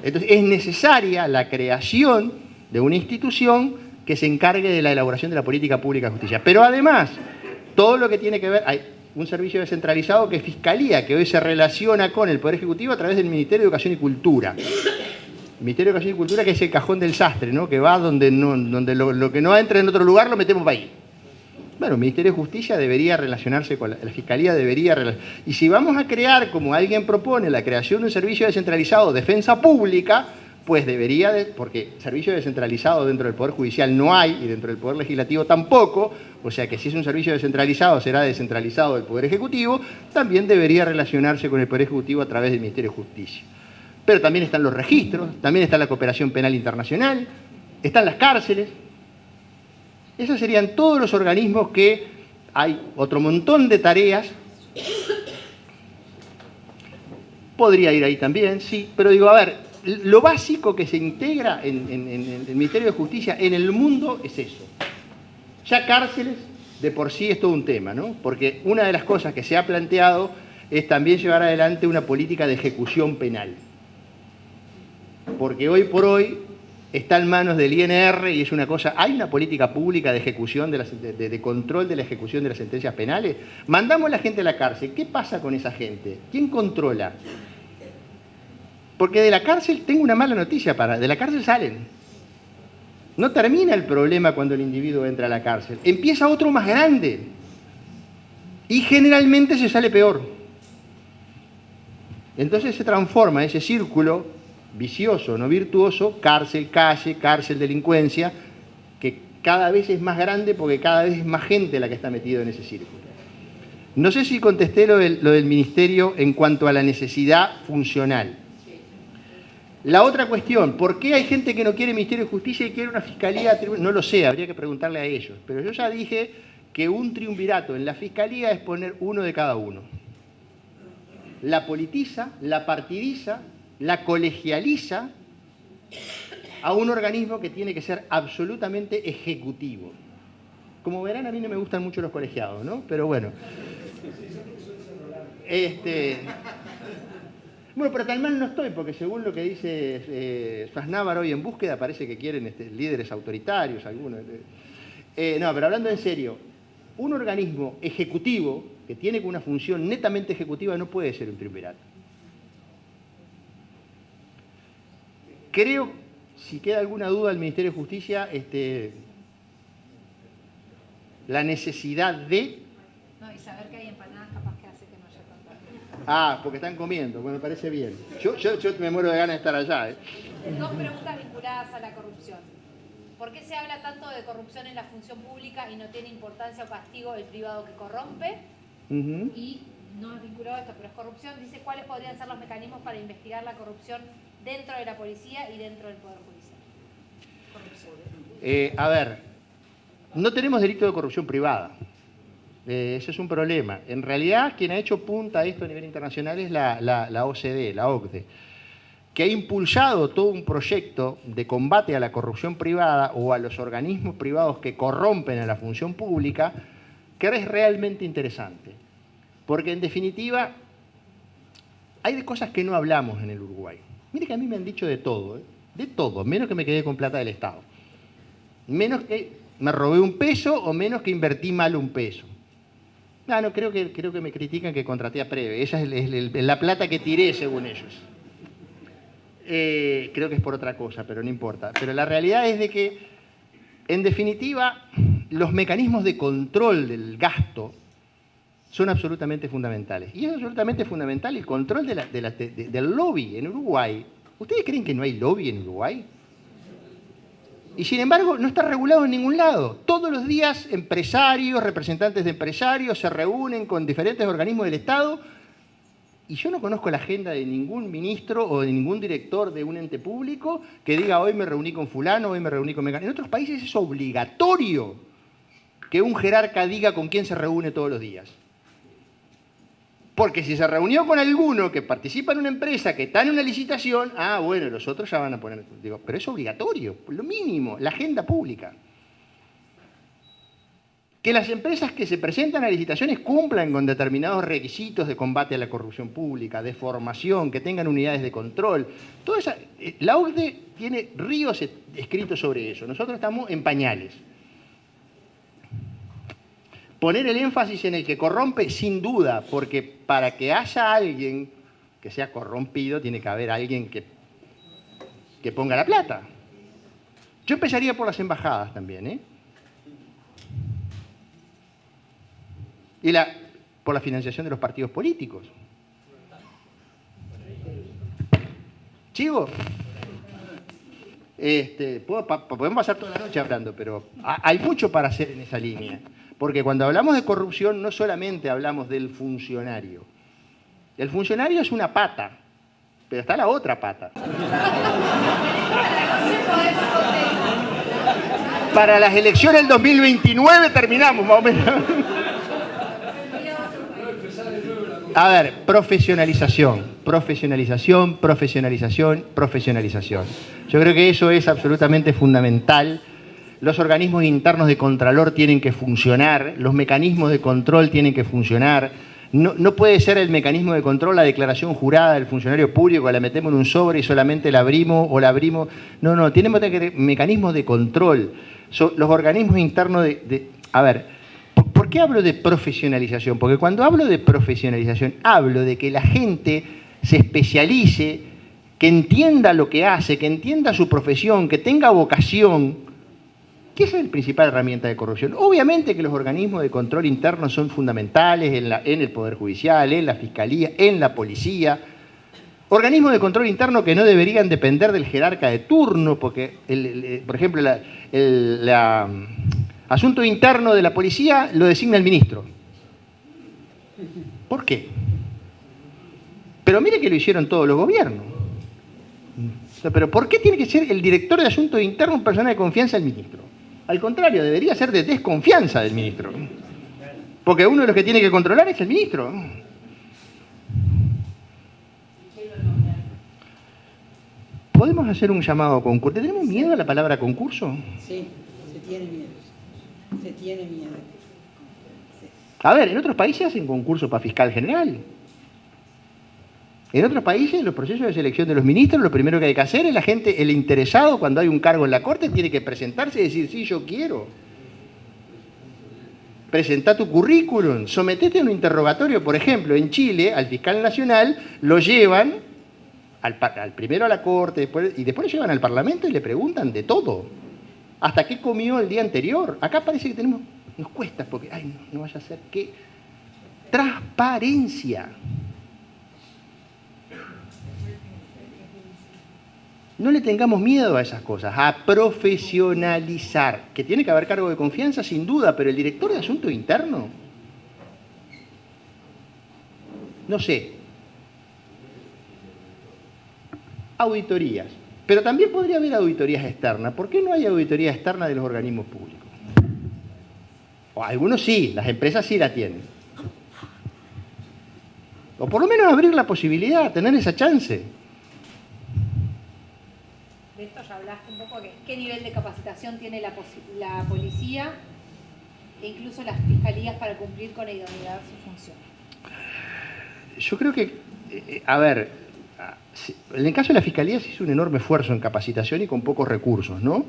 Entonces, es necesaria la creación de una institución que se encargue de la elaboración de la política pública de justicia. Pero además, todo lo que tiene que ver, hay un servicio descentralizado que es Fiscalía, que hoy se relaciona con el Poder Ejecutivo a través del Ministerio de Educación y Cultura. El Ministerio de Educación y Cultura, que es el cajón del sastre, ¿no? Que va donde lo que no entra en otro lugar lo metemos para ahí. Bueno, el Ministerio de Justicia debería relacionarse con la Fiscalía, y si vamos a crear, como alguien propone, la creación de un servicio descentralizado de defensa pública, pues debería, porque servicio descentralizado dentro del Poder Judicial no hay, y dentro del Poder Legislativo tampoco, o sea que si es un servicio descentralizado, será descentralizado del Poder Ejecutivo, también debería relacionarse con el Poder Ejecutivo a través del Ministerio de Justicia. Pero también están los registros, también está la cooperación penal internacional, están las cárceles. Esos serían todos los organismos que hay otro montón de tareas. Podría ir ahí también, sí, pero digo, a ver, lo básico que se integra en el Ministerio de Justicia en el mundo es eso. Ya cárceles, de por sí es todo un tema, ¿no? Porque una de las cosas que se ha planteado es también llevar adelante una política de ejecución penal. Porque hoy por hoy está en manos del INR y es una cosa, hay una política pública de ejecución, de control de la ejecución de las sentencias penales. Mandamos a la gente a la cárcel, ¿qué pasa con esa gente? ¿Quién controla? Porque de la cárcel, tengo una mala noticia, de la cárcel salen. No termina el problema cuando el individuo entra a la cárcel, empieza otro más grande y generalmente se sale peor. Entonces se transforma ese círculo vicioso, no virtuoso, cárcel, calle, cárcel, delincuencia, que cada vez es más grande porque cada vez es más gente la que está metida en ese círculo. No sé si contesté lo del ministerio en cuanto a la necesidad funcional. La otra cuestión, ¿por qué hay gente que no quiere Ministerio de Justicia y quiere una Fiscalía? No lo sé, habría que preguntarle a ellos. Pero yo ya dije que un triunvirato en la Fiscalía es poner uno de cada uno. La politiza, la partidiza, la colegializa a un organismo que tiene que ser absolutamente ejecutivo. Como verán, a mí no me gustan mucho los colegiados, ¿no? Pero bueno. Bueno, pero tan mal no estoy, porque según lo que dice Sasnávar hoy en Búsqueda, parece que quieren líderes autoritarios, algunos. No, pero hablando en serio, un organismo ejecutivo que tiene una función netamente ejecutiva no puede ser un triunvirato. Creo, si queda alguna duda del Ministerio de Justicia, la necesidad de... No, y saber que hay empanadas capaz que hace que no haya tanta... Ah, porque están comiendo, bueno, me parece bien. Yo me muero de ganas de estar allá. Dos preguntas vinculadas a la corrupción. ¿Por qué se habla tanto de corrupción en la función pública y no tiene importancia o castigo el privado que corrompe? Y no es vinculado a esto, pero es corrupción. Dice, ¿cuáles podrían ser los mecanismos para investigar la corrupción dentro de la policía y dentro del Poder Judicial? A ver, no tenemos delito de corrupción privada. Ese es un problema. En realidad, quien ha hecho punta a esto a nivel internacional es la OCDE, la OCDE, que ha impulsado todo un proyecto de combate a la corrupción privada o a los organismos privados que corrompen a la función pública, que es realmente interesante. Porque, en definitiva, hay de cosas que no hablamos en el Uruguay. Mire que a mí me han dicho de todo, menos que me quedé con plata del Estado. Menos que me robé un peso o menos que invertí mal un peso. No, creo que me critican que contraté a Preve. Esa es la plata que tiré, según ellos. Creo que es por otra cosa, pero no importa. Pero la realidad es de que, en definitiva, los mecanismos de control del gasto son absolutamente fundamentales. Y es absolutamente fundamental el control del lobby en Uruguay. ¿Ustedes creen que no hay lobby en Uruguay? Y sin embargo, no está regulado en ningún lado. Todos los días empresarios, representantes de empresarios se reúnen con diferentes organismos del Estado y yo no conozco la agenda de ningún ministro o de ningún director de un ente público que diga hoy me reuní con fulano, hoy me reuní con mengano. En otros países es obligatorio que un jerarca diga con quién se reúne todos los días. Porque si se reunió con alguno que participa en una empresa que está en una licitación, bueno, los otros ya van a poner... Digo, pero es obligatorio, lo mínimo, la agenda pública. Que las empresas que se presentan a licitaciones cumplan con determinados requisitos de combate a la corrupción pública, de formación, que tengan unidades de control. La OCDE tiene ríos escritos sobre eso. Nosotros estamos en pañales. Poner el énfasis en el que corrompe, sin duda, porque para que haya alguien que sea corrompido, tiene que haber alguien que ponga la plata. Yo empezaría por las embajadas también, ¿eh? Y por la financiación de los partidos políticos. ¿Chivo? Podemos pasar toda la noche hablando, pero hay mucho para hacer en esa línea. Porque cuando hablamos de corrupción no solamente hablamos del funcionario. El funcionario es una pata, pero está la otra pata. Para las elecciones del 2029 terminamos, más o menos. A ver, profesionalización. Yo creo que eso es absolutamente fundamental. Los organismos internos de contralor tienen que funcionar, los mecanismos de control tienen que funcionar. No puede ser el mecanismo de control la declaración jurada del funcionario público, la metemos en un sobre y solamente la abrimos o la abrimos. No, tenemos que tener mecanismos de control. Los organismos internos A ver, ¿por qué hablo de profesionalización? Porque cuando hablo de profesionalización, hablo de que la gente se especialice, que entienda lo que hace, que entienda su profesión, que tenga vocación, que esa es la principal herramienta de corrupción. Obviamente que los organismos de control interno son fundamentales en el Poder Judicial, en la Fiscalía, en la Policía. Organismos de control interno que no deberían depender del jerarca de turno, porque, por ejemplo, asunto interno de la policía lo designa el ministro. ¿Por qué? Pero mire que lo hicieron todos los gobiernos. Pero ¿por qué tiene que ser el director de asuntos internos una persona de confianza del ministro? Al contrario, debería ser de desconfianza del ministro. Porque uno de los que tiene que controlar es el ministro. ¿Podemos hacer un llamado a concurso? ¿Tenemos miedo a la palabra concurso? Sí, se tiene miedo. Se tiene miedo. Sí. A ver, en otros países hacen concurso para fiscal general. En otros países, los procesos de selección de los ministros, lo primero que hay que hacer es el interesado, cuando hay un cargo en la Corte, tiene que presentarse y decir, sí, yo quiero. Presentá tu currículum, sometete a un interrogatorio. Por ejemplo, en Chile, al fiscal nacional lo llevan primero a la Corte y después lo llevan al Parlamento y le preguntan de todo. ¿Hasta qué comió el día anterior? Acá parece que nos cuesta, porque, no vaya a ser que... Transparencia. No le tengamos miedo a esas cosas, a profesionalizar. Que tiene que haber cargo de confianza, sin duda, pero el director de asuntos internos, no sé. Auditorías. Pero también podría haber auditorías externas. ¿Por qué no hay auditoría externa de los organismos públicos? O algunos sí, las empresas sí la tienen. O por lo menos abrir la posibilidad, tener esa chance. De esto ya hablaste un poco, ¿qué nivel de capacitación tiene la policía e incluso las fiscalías para cumplir con la idoneidad de su función? Yo creo que, en el caso de la Fiscalía se hizo un enorme esfuerzo en capacitación y con pocos recursos, ¿no?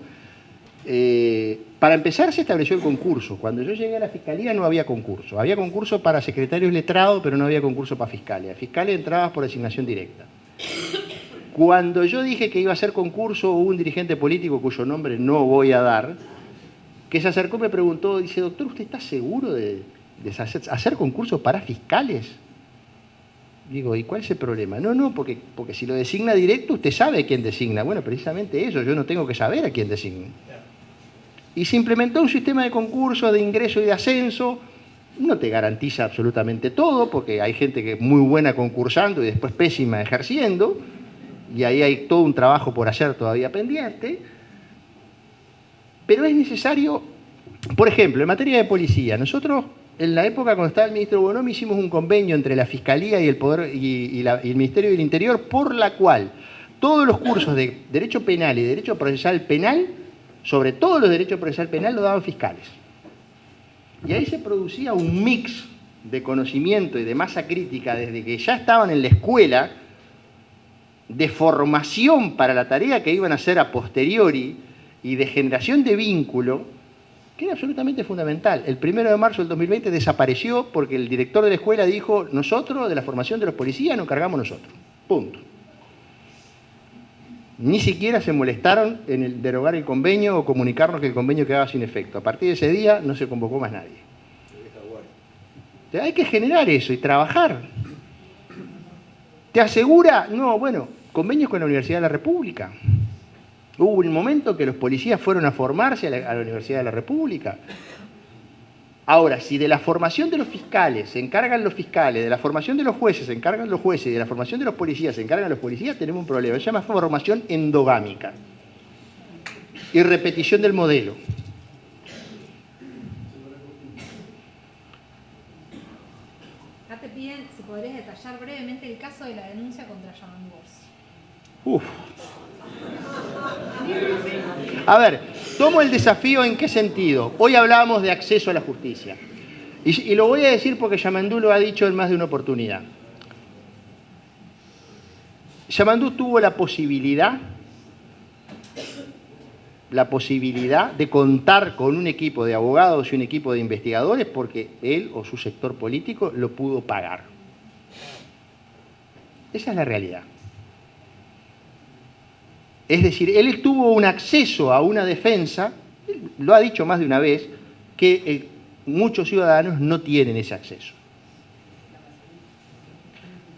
Para empezar se estableció el concurso. Cuando yo llegué a la Fiscalía no había concurso. Había concurso para secretarios letrados, pero no había concurso para fiscales. Fiscales entrabas por designación directa. Cuando yo dije que iba a hacer concurso, hubo un dirigente político cuyo nombre no voy a dar, que se acercó y me preguntó, dice, doctor, ¿usted está seguro de hacer concurso para fiscales? Digo, ¿y cuál es el problema? No, porque si lo designa directo, usted sabe quién designa. Bueno, precisamente eso, yo no tengo que saber a quién designa. Y se implementó un sistema de concurso, de ingreso y de ascenso. No te garantiza absolutamente todo, porque hay gente que es muy buena concursando y después pésima ejerciendo, y ahí hay todo un trabajo por hacer todavía pendiente. Pero es necesario, por ejemplo, en materia de policía, nosotros en la época cuando estaba el ministro Bonomi hicimos un convenio entre la Fiscalía y el Poder y el Ministerio del Interior, por la cual todos los cursos de Derecho Penal y Derecho Procesal Penal, sobre todo los derechos procesal penal, lo daban fiscales. Y ahí se producía un mix de conocimiento y de masa crítica desde que ya estaban en la escuela, de formación para la tarea que iban a hacer a posteriori y de generación de vínculo, que era absolutamente fundamental. El 1 de marzo del 2020 desapareció porque el director de la escuela dijo: nosotros, de la formación de los policías, nos cargamos nosotros. Punto. Ni siquiera se molestaron en el derogar el convenio o comunicarnos que el convenio quedaba sin efecto. A partir de ese día no se convocó más nadie. Hay que generar eso y trabajar. ¿Te asegura? No, bueno, convenios con la Universidad de la República. Hubo un momento que los policías fueron a formarse a la Universidad de la República. Ahora, si de la formación de los fiscales se encargan los fiscales, de la formación de los jueces se encargan los jueces, y de la formación de los policías se encargan los policías, tenemos un problema. Se llama formación endogámica y repetición del modelo. Acá te piden si podrías detallar brevemente el caso de la denuncia contra Yamandú Orsi. Uf. A ver, tomo el desafío ¿en qué sentido? Hoy hablábamos de acceso a la justicia. Y lo voy a decir porque Yamandú lo ha dicho en más de una oportunidad. Yamandú tuvo la posibilidad de contar con un equipo de abogados y un equipo de investigadores porque él o su sector político lo pudo pagar. Esa es la realidad. Es decir, él tuvo un acceso a una defensa, lo ha dicho más de una vez, que muchos ciudadanos no tienen ese acceso.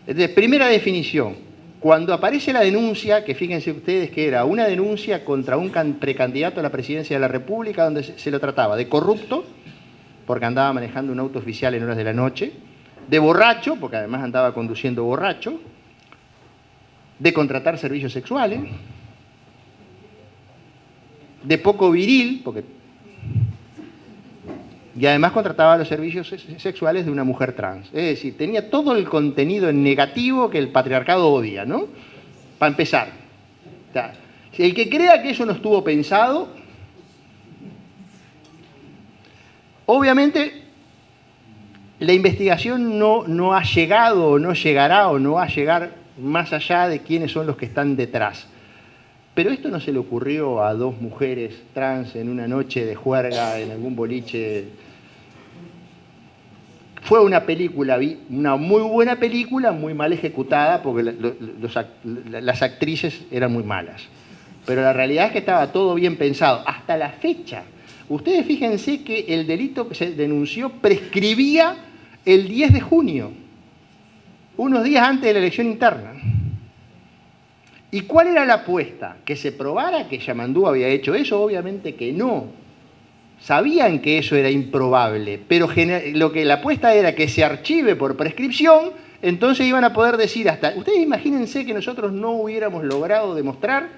Entonces, primera definición, cuando aparece la denuncia, que fíjense ustedes que era una denuncia contra un precandidato a la presidencia de la República, donde se lo trataba de corrupto, porque andaba manejando un auto oficial en horas de la noche, de borracho, porque además andaba conduciendo borracho, de contratar servicios sexuales, de poco viril, porque y además contrataba los servicios sexuales de una mujer trans. Es decir, tenía todo el contenido en negativo que el patriarcado odia, ¿no? Para empezar. O sea, el que crea que eso no estuvo pensado, obviamente la investigación no ha llegado o no llegará o no va a llegar más allá de quiénes son los que están detrás. Pero esto no se le ocurrió a dos mujeres trans en una noche de juerga en algún boliche. Fue una película, una muy buena película, muy mal ejecutada porque las actrices eran muy malas. Pero la realidad es que estaba todo bien pensado. Hasta la fecha. Ustedes fíjense que el delito que se denunció prescribía el 10 de junio, unos días antes de la elección interna. ¿Y cuál era la apuesta? ¿Que se probara que Yamandú había hecho eso? Obviamente que no. Sabían que eso era improbable, pero la apuesta era que se archive por prescripción, entonces iban a poder decir hasta... Ustedes imagínense que nosotros no hubiéramos logrado demostrar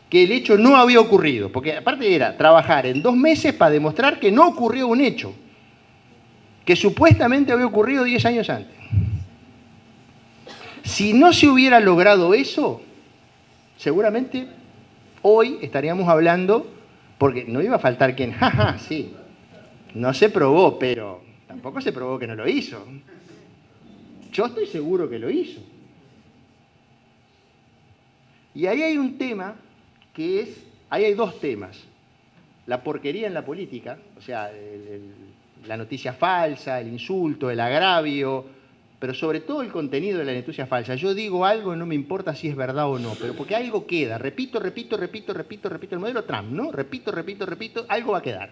que el hecho no había ocurrido, porque aparte era trabajar en 2 meses para demostrar que no ocurrió un hecho, que supuestamente había ocurrido 10 años antes. Si no se hubiera logrado eso, seguramente hoy estaríamos hablando, porque no iba a faltar quien, jaja, sí, no se probó, pero tampoco se probó que no lo hizo. Yo estoy seguro que lo hizo. Y ahí hay un tema que es, ahí hay 2 temas. La porquería en la política, o sea, la noticia falsa, el insulto, el agravio, pero sobre todo el contenido de la noticia falsa. Yo digo algo y no me importa si es verdad o no, pero porque algo queda. Repito, el modelo Trump, ¿no? Repito, algo va a quedar.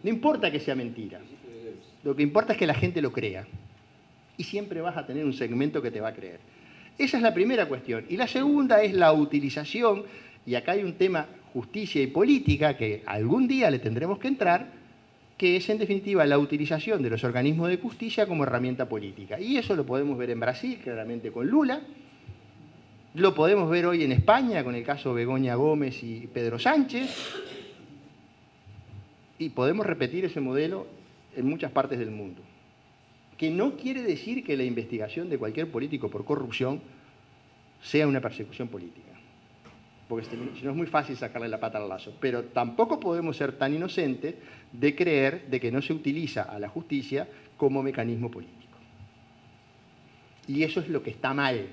No importa que sea mentira. Lo que importa es que la gente lo crea. Y siempre vas a tener un segmento que te va a creer. Esa es la primera cuestión. Y la segunda es la utilización, y acá hay un tema justicia y política que algún día le tendremos que entrar, que es en definitiva la utilización de los organismos de justicia como herramienta política. Y eso lo podemos ver en Brasil, claramente con Lula, lo podemos ver hoy en España con el caso Begoña Gómez y Pedro Sánchez, y podemos repetir ese modelo en muchas partes del mundo. Que no quiere decir que la investigación de cualquier político por corrupción sea una persecución política. porque si no es muy fácil sacarle la pata al lazo. Pero tampoco podemos ser tan inocentes de creer de que no se utiliza a la justicia como mecanismo político. Y eso es lo que está mal.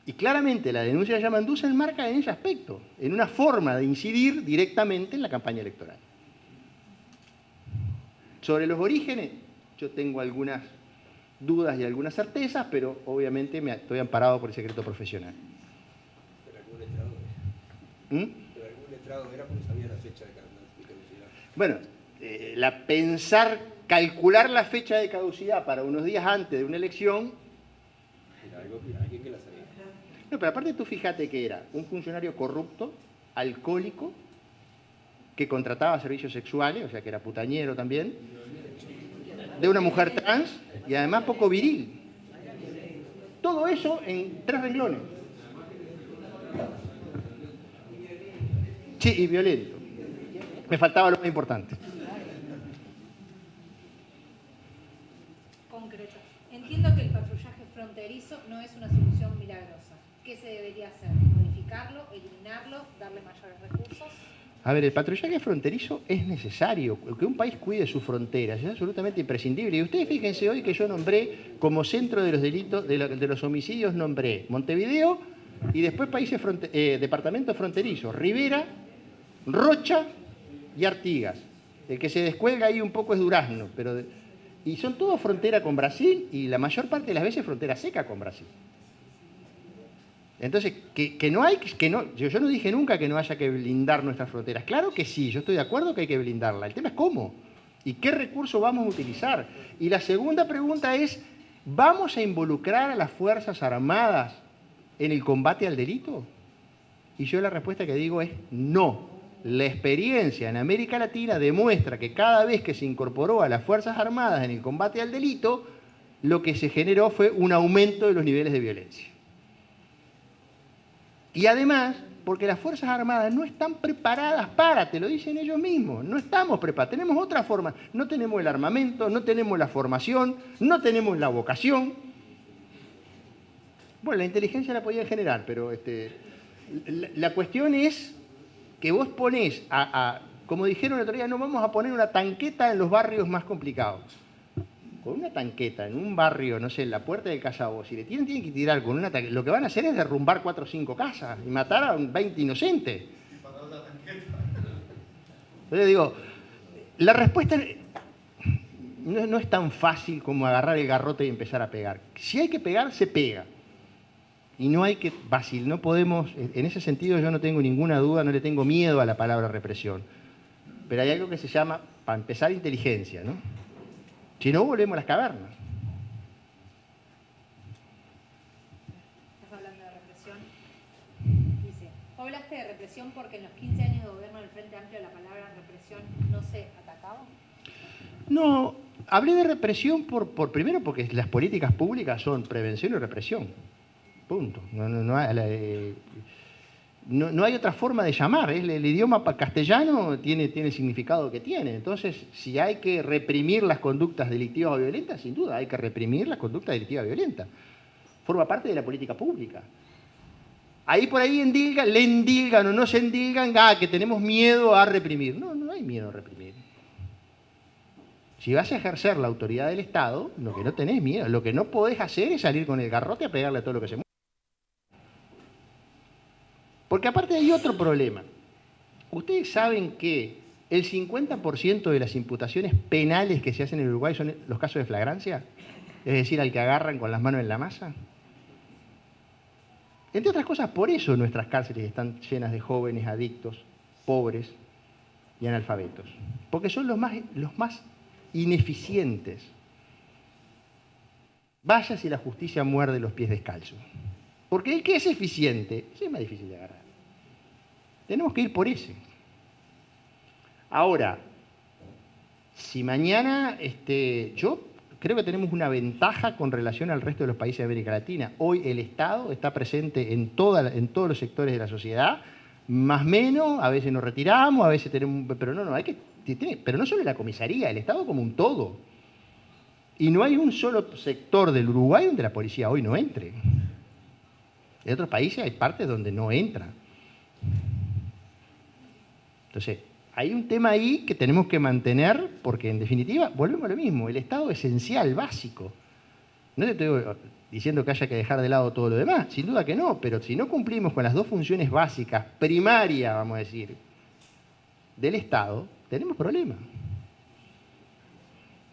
Y claramente la denuncia de Yamandú se enmarca en ese aspecto, en una forma de incidir directamente en la campaña electoral. Sobre los orígenes, yo tengo algunas dudas y algunas certezas, pero obviamente estoy amparado por el secreto profesional. Pero algún letrado era. Pero algún letrado era porque sabía la fecha de caducidad. Bueno, calcular la fecha de caducidad para unos días antes de una elección. Era alguien que la sabía. No, pero aparte tú fíjate que era un funcionario corrupto, alcohólico, que contrataba servicios sexuales, o sea que era putañero también, de una mujer trans y además poco viril. Todo eso en 3 renglones. Sí, y violento. Me faltaba lo más importante. Concreto. Entiendo que el patrullaje fronterizo no es una solución milagrosa. ¿Qué se debería hacer? ¿Modificarlo, eliminarlo, darle mayores recursos? A ver, el patrullaje fronterizo es necesario. Que un país cuide sus fronteras es absolutamente imprescindible. Y ustedes fíjense hoy que yo nombré como centro de los delitos, de los homicidios, nombré Montevideo y después departamentos fronterizos, Rivera, Rocha y Artigas. El que se descuelga ahí un poco es Durazno, y son todos frontera con Brasil y la mayor parte de las veces frontera seca con Brasil. Entonces, yo no dije nunca que no haya que blindar nuestras fronteras. Claro que sí, yo estoy de acuerdo que hay que blindarla. El tema es cómo y qué recursos vamos a utilizar. Y la segunda pregunta es, ¿vamos a involucrar a las Fuerzas Armadas en el combate al delito? Y yo la respuesta que digo es no. La experiencia en América Latina demuestra que cada vez que se incorporó a las Fuerzas Armadas en el combate al delito, lo que se generó fue un aumento de los niveles de violencia. Y además, porque las Fuerzas Armadas no están preparadas te lo dicen ellos mismos, no estamos preparados, tenemos otra forma, no tenemos el armamento, no tenemos la formación, no tenemos la vocación. Bueno, la inteligencia la podían generar, pero la cuestión es que vos ponés, como dijeron el otro día, no vamos a poner una tanqueta en los barrios más complicados. Con una tanqueta en un barrio, no sé, en la Puerta del Callao, si le tienen que tirar con una tanqueta, lo que van a hacer es derrumbar 4 o 5 casas y matar a 20 inocentes. Entonces digo, la respuesta no es tan fácil como agarrar el garrote y empezar a pegar. Si hay que pegar, se pega. Y no hay que vacilar, no podemos, en ese sentido yo no tengo ninguna duda, no le tengo miedo a la palabra represión. Pero hay algo que se llama, para empezar, inteligencia, ¿no? Si no, volvemos a las cavernas. Estás hablando de represión. Dice, hablaste de represión porque en los 15 años de gobierno del Frente Amplio la palabra represión no se atacaba. No, hablé de represión primero porque las políticas públicas son prevención y represión. Punto. No hay otra forma de llamar. El idioma castellano tiene el significado que tiene. Entonces, si hay que reprimir las conductas delictivas o violentas, sin duda hay que reprimir las conductas delictivas o violentas. Forma parte de la política pública. Ahí por ahí le endilgan o no se endilgan, que tenemos miedo a reprimir. No hay miedo a reprimir. Si vas a ejercer la autoridad del Estado, lo que no tenés miedo, lo que no podés hacer es salir con el garrote a pegarle a todo lo que se mueve. Porque aparte hay otro problema. Ustedes saben que el 50% de las imputaciones penales que se hacen en Uruguay son los casos de flagrancia, es decir, al que agarran con las manos en la masa. Entre otras cosas, por eso nuestras cárceles están llenas de jóvenes adictos, pobres y analfabetos. Porque son los más ineficientes. Vaya si la justicia muerde los pies descalzos. Porque el que es eficiente, ese es más difícil de agarrar. Tenemos que ir por ese. Ahora, si mañana, yo creo que tenemos una ventaja con relación al resto de los países de América Latina. Hoy el Estado está presente en todos los sectores de la sociedad, más o menos, a veces nos retiramos, a veces tenemos... Pero pero no solo la comisaría, el Estado como un todo. Y no hay un solo sector del Uruguay donde la policía hoy no entre. En otros países hay partes donde no entra. Entonces, hay un tema ahí que tenemos que mantener, porque en definitiva, volvemos a lo mismo, el Estado esencial, básico. No te estoy diciendo que haya que dejar de lado todo lo demás, sin duda que no, pero si no cumplimos con las dos funciones básicas, primarias, vamos a decir, del Estado, tenemos problemas.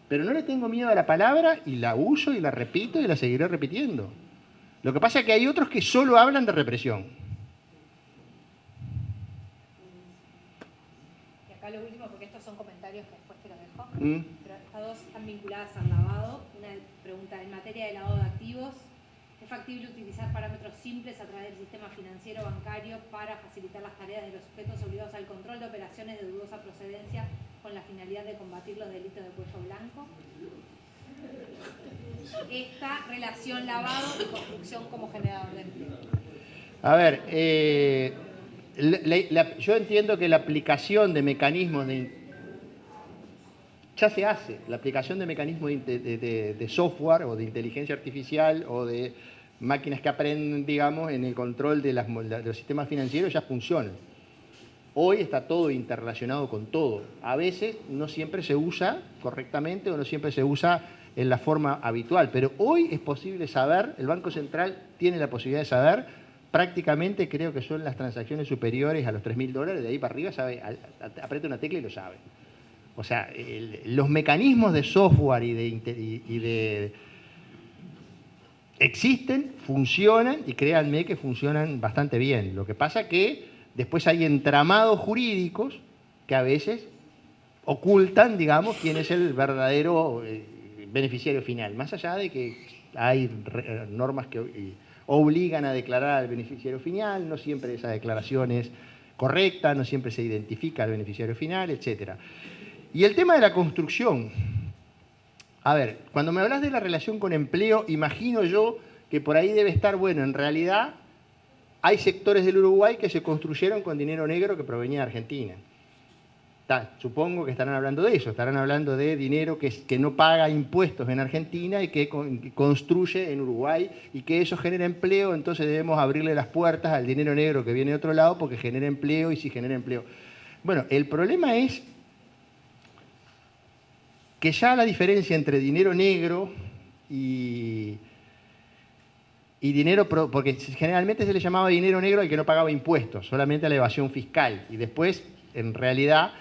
Pero no le tengo miedo a la palabra y la uso y la repito y la seguiré repitiendo. Lo que pasa es que hay otros que solo hablan de represión. Y acá lo último, porque estos son comentarios que después te los dejo, pero estas dos están vinculadas al lavado. Una pregunta, en materia de lavado de activos, ¿es factible utilizar parámetros simples a través del sistema financiero bancario para facilitar las tareas de los sujetos obligados al control de operaciones de dudosa procedencia con la finalidad de combatir los delitos de cuello blanco? Esta relación lavado y construcción como generador de empleo. A ver, yo entiendo que la aplicación de mecanismos ya se hace, la aplicación de mecanismos de software o de inteligencia artificial o de máquinas que aprenden, digamos, en el control de los sistemas financieros ya funcionan. Hoy está todo interrelacionado con todo. A veces no siempre se usa correctamente o no siempre se usa en la forma habitual, pero hoy es posible saber, el Banco Central tiene la posibilidad de saber, prácticamente creo que son las transacciones superiores a los $3.000, de ahí para arriba sabe, aprieta una tecla y lo sabe. O sea, los mecanismos de software existen, funcionan y créanme que funcionan bastante bien. Lo que pasa que después hay entramados jurídicos que a veces ocultan, digamos, quién es el verdadero beneficiario final. Más allá de que hay normas que obligan a declarar al beneficiario final, no siempre esa declaración es correcta, no siempre se identifica al beneficiario final, etc. Y el tema de la construcción. A ver, cuando me hablas de la relación con empleo, imagino yo que por ahí debe estar, bueno, en realidad hay sectores del Uruguay que se construyeron con dinero negro que provenía de Argentina. Supongo que estarán hablando de eso, estarán hablando de dinero que no paga impuestos en Argentina y que construye en Uruguay y que eso genera empleo, entonces debemos abrirle las puertas al dinero negro que viene de otro lado porque genera empleo y si genera empleo. Bueno, el problema es que ya la diferencia entre dinero negro y dinero, porque generalmente se le llamaba dinero negro al que no pagaba impuestos, solamente a la evasión fiscal, y después, en realidad,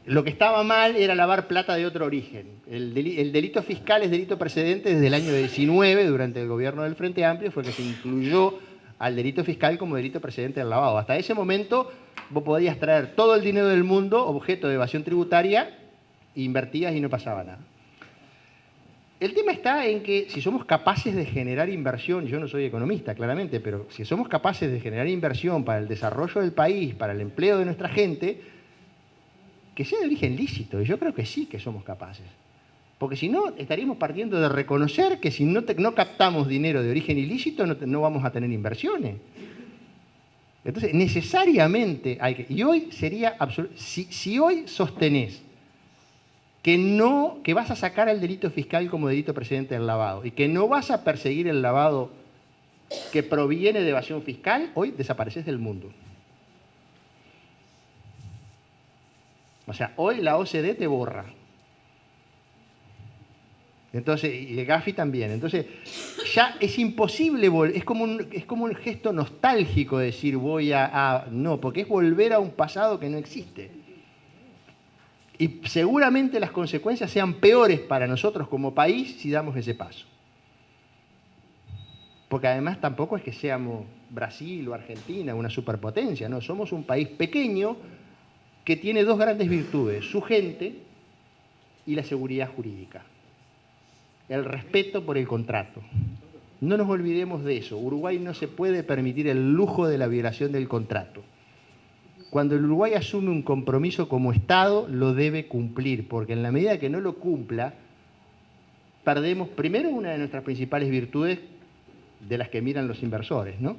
lo que estaba mal era lavar plata de otro origen. El delito fiscal es delito precedente desde el año 19, durante el gobierno del Frente Amplio, fue que se incluyó al delito fiscal como delito precedente del lavado. Hasta ese momento vos podías traer todo el dinero del mundo, objeto de evasión tributaria, invertías y no pasaba nada. El tema está en que si somos capaces de generar inversión, yo no soy economista claramente, pero si somos capaces de generar inversión para el desarrollo del país, para el empleo de nuestra gente, que sea de origen lícito, y yo creo que sí que somos capaces. Porque si no, estaríamos partiendo de reconocer que si no captamos dinero de origen ilícito, no vamos a tener inversiones. Entonces, necesariamente hay que... Y hoy sería absoluto... Si hoy sostenés que vas a sacar el delito fiscal como delito precedente del lavado y que no vas a perseguir el lavado que proviene de evasión fiscal, hoy desapareces del mundo. O sea, hoy la OCDE te borra. Entonces, y el Gafi también. Entonces, ya es imposible, es como un gesto nostálgico decir no, porque es volver a un pasado que no existe. Y seguramente las consecuencias sean peores para nosotros como país si damos ese paso. Porque además tampoco es que seamos Brasil o Argentina, una superpotencia, no, somos un país pequeño que tiene dos grandes virtudes, su gente y la seguridad jurídica. El respeto por el contrato. No nos olvidemos de eso. Uruguay no se puede permitir el lujo de la violación del contrato. Cuando el Uruguay asume un compromiso como Estado, lo debe cumplir, porque en la medida que no lo cumpla, perdemos primero una de nuestras principales virtudes de las que miran los inversores, ¿no?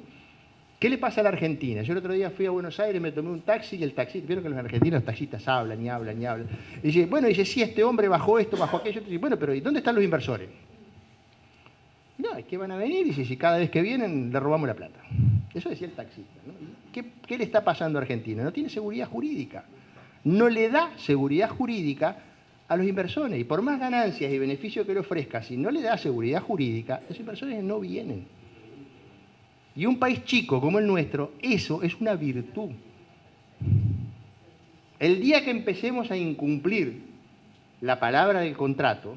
¿Qué le pasa a la Argentina? Yo el otro día fui a Buenos Aires, me tomé un taxi y el taxista, vieron que los argentinos, los taxistas hablan y hablan y hablan. Y dice, sí, este hombre bajó esto, bajó aquello. Y dice, bueno, pero ¿y dónde están los inversores? No, es que van a venir y si cada vez que vienen le robamos la plata. Eso decía el taxista, ¿no? ¿Qué le está pasando a Argentina? No tiene seguridad jurídica. No le da seguridad jurídica a los inversores. Y por más ganancias y beneficios que le ofrezca, si no le da seguridad jurídica, los inversores no vienen. Y un país chico como el nuestro, eso es una virtud. El día que empecemos a incumplir la palabra del contrato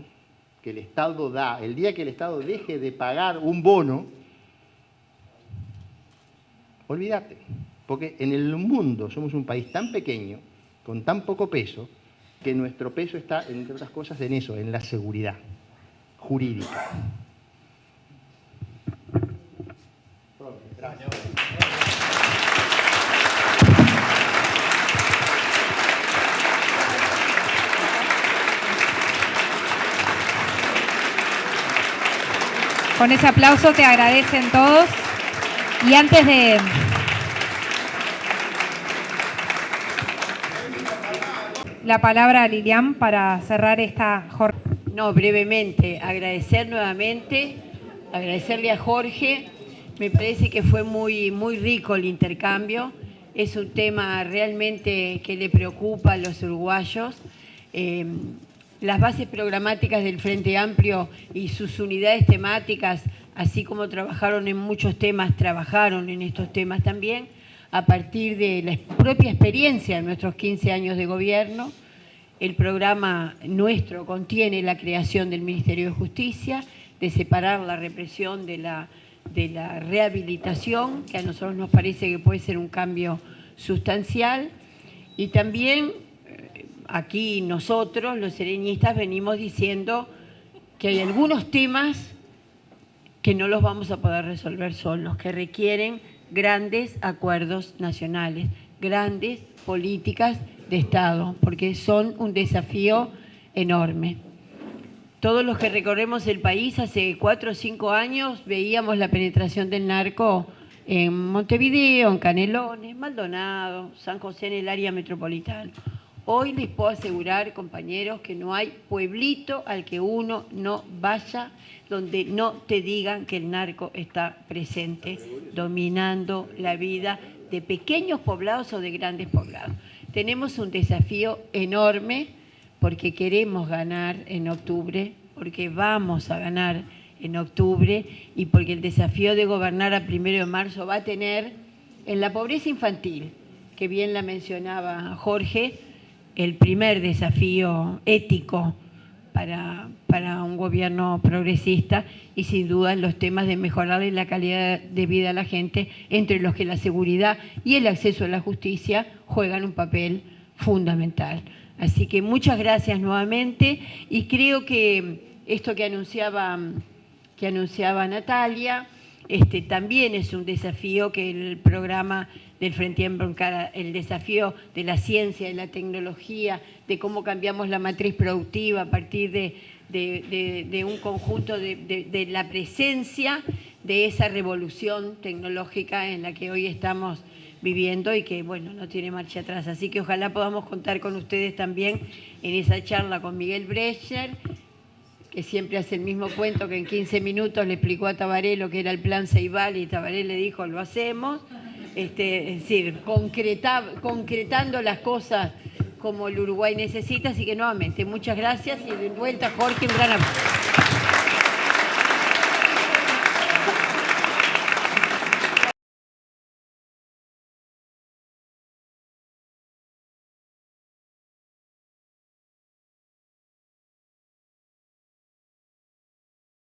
que el Estado da, el día que el Estado deje de pagar un bono, olvídate, porque en el mundo somos un país tan pequeño, con tan poco peso, que nuestro peso está, entre otras cosas, en eso, en la seguridad jurídica. Gracias. Con ese aplauso te agradecen todos. Y antes de... La palabra a Lilian para cerrar esta jornada. No, brevemente, agradecerle a Jorge. Me parece que fue muy rico el intercambio. Es un tema realmente que le preocupa a los uruguayos. Las bases programáticas del Frente Amplio y sus unidades temáticas, así como trabajaron en muchos temas, trabajaron en estos temas también, a partir de la propia experiencia de nuestros 15 años de gobierno. El programa nuestro contiene la creación del Ministerio de Justicia, de separar la represión de la rehabilitación, que a nosotros nos parece que puede ser un cambio sustancial. Y también aquí nosotros, los sereñistas, venimos diciendo que hay algunos temas que no los vamos a poder resolver solos, que requieren grandes acuerdos nacionales, grandes políticas de Estado, porque son un desafío enorme. Todos los que recorremos el país hace 4 o 5 años veíamos la penetración del narco en Montevideo, en Canelones, Maldonado, San José, en el área metropolitana. Hoy les puedo asegurar, compañeros, que no hay pueblito al que uno no vaya donde no te digan que el narco está presente, dominando la vida de pequeños poblados o de grandes poblados. Tenemos un desafío enorme porque queremos ganar en octubre, porque vamos a ganar en octubre y porque el desafío de gobernar a 1 de marzo va a tener en la pobreza infantil, que bien la mencionaba Jorge, el primer desafío ético para un gobierno progresista y sin duda en los temas de mejorarle la calidad de vida a la gente, entre los que la seguridad y el acceso a la justicia juegan un papel fundamental. Así que muchas gracias nuevamente y creo que esto que anunciaba Natalia también es un desafío que el programa del Frente Amplio encara, el desafío de la ciencia, de la tecnología, de cómo cambiamos la matriz productiva a partir de un conjunto de la presencia de esa revolución tecnológica en la que hoy estamos viviendo y que, bueno, no tiene marcha atrás. Así que ojalá podamos contar con ustedes también en esa charla con Miguel Brecher, que siempre hace el mismo cuento, que en 15 minutos le explicó a Tabaré lo que era el plan Ceibal y Tabaré le dijo, lo hacemos. Es decir, concretando las cosas como el Uruguay necesita. Así que nuevamente, muchas gracias y de vuelta, Jorge, un gran abrazo.